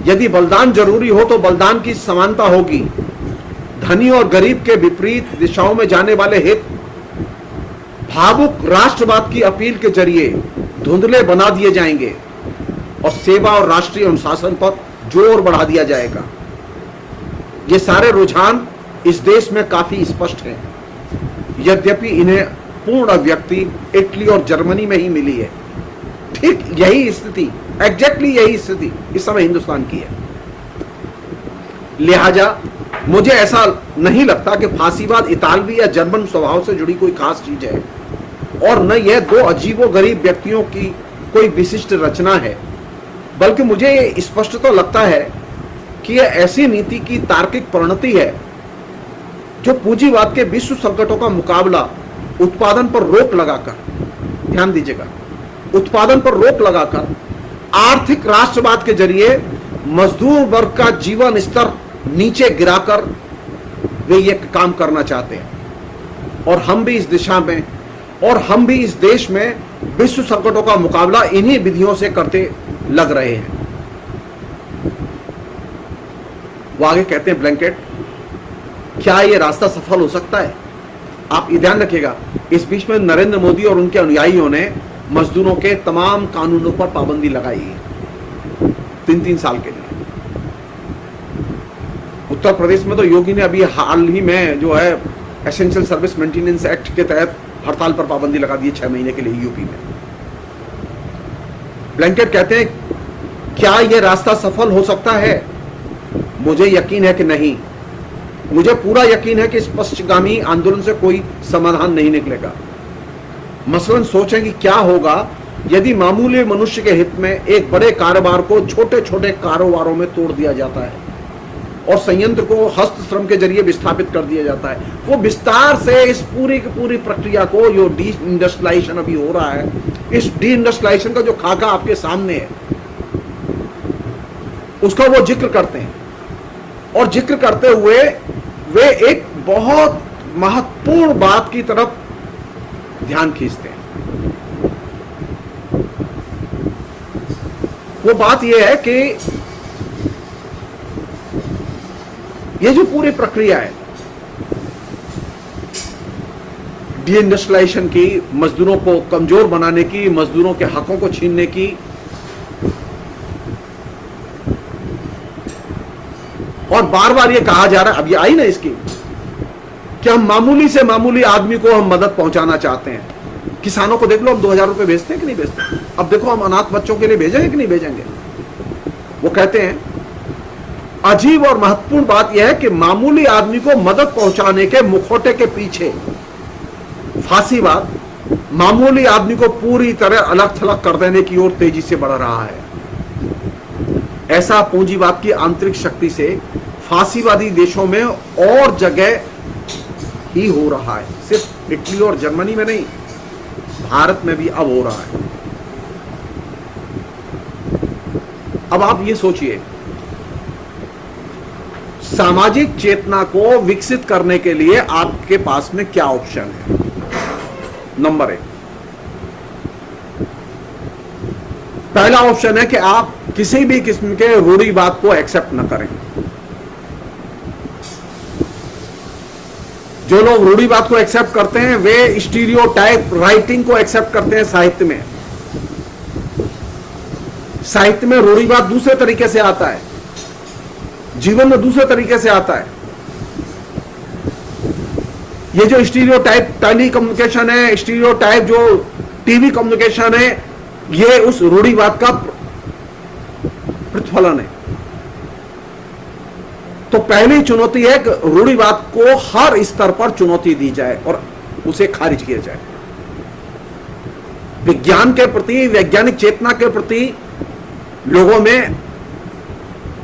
यदि बलिदान जरूरी हो तो बलिदान की समानता होगी। धनी और गरीब के विपरीत दिशाओं में जाने वाले हित भावुक राष्ट्रवाद की अपील के जरिए धुंधले बना दिए जाएंगे और सेवा और राष्ट्रीय अनुशासन पर जोर बढ़ा दिया जाएगा। ये सारे रुझान इस देश में काफी स्पष्ट हैं, यद्यपि इन्हें पूर्ण अभिव्यक्ति इटली और जर्मनी में ही मिली है। ठीक यही स्थिति, एग्जैक्टली यही स्थिति इस समय हिंदुस्तान की है। लिहाजा मुझे ऐसा नहीं लगता कि फांसीवाद इतालवी या जर्मन स्वभाव से जुड़ी कोई खास चीज है, और न यह 2 अजीबोगरीब व्यक्तियों की कोई विशिष्ट रचना है, बल्कि मुझे ये स्पष्ट तो लगता है कि यह ऐसी नीति की तार्किक परिणति है जो पूंजीवाद के विश्व संकटों का मुकाबला उत्पादन पर रोक लगाकर, ध्यान दीजिएगा, उत्पादन पर रोक लगाकर आर्थिक राष्ट्रवाद के जरिए मजदूर वर्ग का जीवन स्तर नीचे गिराकर वे ये काम करना चाहते हैं। और हम भी इस दिशा में, और हम भी इस देश में विश्व संकटों का मुकाबला इन्हीं विधियों से करते लग रहे हैं। वो आगे कहते हैं ब्लैंकेट, क्या ये रास्ता सफल हो सकता है? आप ये ध्यान रखिएगा, इस बीच में नरेंद्र मोदी और उनके अनुयायियों ने मजदूरों के तमाम कानूनों पर पाबंदी लगाई है 3-3 साल के लिए। उत्तर प्रदेश में तो योगी ने अभी हाल ही में जो है एसेंशियल सर्विस मेंटेनेंस एक्ट के तहत हड़ताल पर पाबंदी लगा दी है 6 महीने के लिए यूपी में। ब्लैंकेट कहते हैं, क्या यह रास्ता सफल हो सकता है? मुझे यकीन है कि नहीं। मुझे पूरा यकीन है कि इस पश्चिमगामी आंदोलन से कोई समाधान नहीं निकलेगा। मसलन सोचें कि क्या होगा यदि मामूली मनुष्य के हित में एक बड़े कारोबार को छोटे छोटे कारोबारों में तोड़ दिया जाता है और संयंत्र को हस्त श्रम के जरिए विस्थापित कर दिया जाता है। वो विस्तार से इस पूरी की पूरी प्रक्रिया को, जो डी इंडस्ट्रियलाइजेशन अभी हो रहा है, इस डी इंडस्ट्रियलाइजेशन का जो खाका आपके सामने है, उसका वो जिक्र करते हैं। और जिक्र करते हुए वे एक बहुत महत्वपूर्ण बात की तरफ ध्यान खींचते हैं। वो बात यह है कि ये जो पूरी प्रक्रिया है डी इंडस्ट्रियलाइजेशन की, मजदूरों को कमजोर बनाने की, मजदूरों के हकों को छीनने की, और बार बार ये कहा जा रहा है, अब ये आई ना इसकी, कि हम मामूली से मामूली आदमी को हम मदद पहुंचाना चाहते हैं। किसानों को देख लो, हम 2000 रुपए भेजते हैं कि नहीं भेजते? अब देखो हम अनाथ बच्चों के लिए भेजेंगे कि नहीं भेजेंगे? वो कहते हैं, अजीब और महत्वपूर्ण बात यह है कि मामूली आदमी को मदद पहुंचाने के मुखौटे के पीछे फांसीवाद मामूली आदमी को पूरी तरह अलग थलग कर देने की ओर तेजी से बढ़ रहा है। ऐसा पूंजीवाद की आंतरिक शक्ति से फांसीवादी देशों में और जगह ही हो रहा है, सिर्फ इटली और जर्मनी में नहीं, भारत में भी अब हो रहा है। अब आप ये सोचिए, सामाजिक चेतना को विकसित करने के लिए आपके पास में क्या ऑप्शन है? नंबर 1, पहला ऑप्शन है कि आप किसी भी किस्म के रूढ़िवाद को एक्सेप्ट न करें। जो लोग रूढ़िवाद को एक्सेप्ट करते हैं वे स्टीरियोटाइप राइटिंग को एक्सेप्ट करते हैं। साहित्य में रूढ़िवाद दूसरे तरीके से आता है, जीवन में दूसरे तरीके से आता है। ये जो स्टीरियोटाइप टेली कम्युनिकेशन है, स्टीरियोटाइप जो टीवी कम्युनिकेशन है, ये उस रूढ़िवाद का प्रतिफलन है। तो पहली चुनौती है कि रूढ़िवाद को हर स्तर पर चुनौती दी जाए और उसे खारिज किया जाए। विज्ञान के प्रति, वैज्ञानिक चेतना के प्रति लोगों में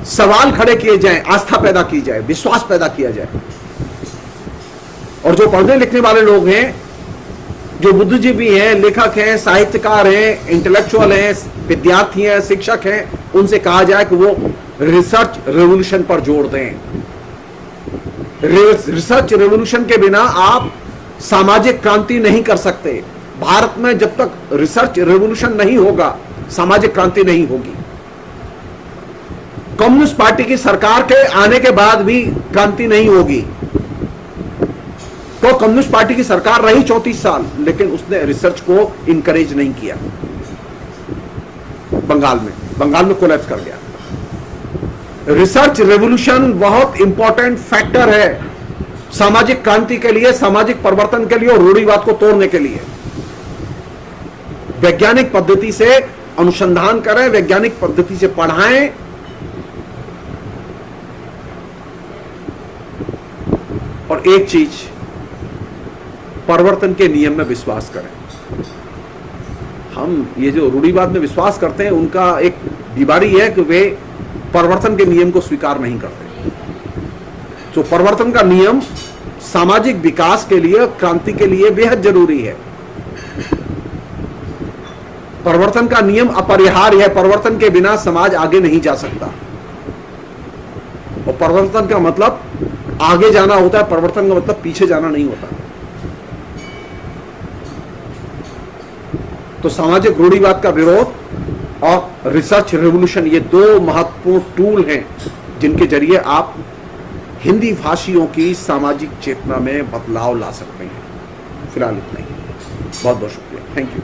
सवाल खड़े किए जाएं, आस्था पैदा की जाए, विश्वास पैदा किया जाए। और जो पढ़ने लिखने वाले लोग हैं, जो बुद्धिजीवी हैं, लेखक हैं, साहित्यकार हैं, इंटेलेक्चुअल हैं, विद्यार्थी हैं, शिक्षक हैं, उनसे कहा जाए कि वो रिसर्च रेवोल्यूशन पर जोर दें। रिसर्च रेवोल्यूशन के बिना आप सामाजिक क्रांति नहीं कर सकते। भारत में जब तक रिसर्च रेवोल्यूशन नहीं होगा, सामाजिक क्रांति नहीं होगी। कम्युनिस्ट पार्टी की सरकार के आने के बाद भी क्रांति नहीं होगी। तो कम्युनिस्ट पार्टी की सरकार रही 34 साल, लेकिन उसने रिसर्च को इंकरेज नहीं किया। बंगाल में कोलैप्स कर गया। रिसर्च रेवोल्यूशन बहुत इंपॉर्टेंट फैक्टर है सामाजिक क्रांति के लिए, सामाजिक परिवर्तन के लिए और रूढ़िवाद को तोड़ने के लिए। वैज्ञानिक पद्धति से अनुसंधान करें, वैज्ञानिक पद्धति से पढ़ाएं, और एक चीज, परिवर्तन के नियम में विश्वास करें। हम ये जो रूढ़िवाद में विश्वास करते हैं, उनका एक बीमारी है कि वे परिवर्तन के नियम को स्वीकार नहीं करते। तो परिवर्तन का नियम सामाजिक विकास के लिए, क्रांति के लिए बेहद जरूरी है। परिवर्तन का नियम अपरिहार्य है। परिवर्तन के बिना समाज आगे नहीं जा सकता। और परिवर्तन का मतलब आगे जाना होता है, परिवर्तन का मतलब पीछे जाना नहीं होता। तो सामाजिक रूढ़िवाद का विरोध और रिसर्च रेवोल्यूशन, ये दो महत्वपूर्ण टूल हैं जिनके जरिए आप हिंदी भाषियों की सामाजिक चेतना में बदलाव ला सकते हैं। फिलहाल इतना ही। बहुत बहुत शुक्रिया। Thank you.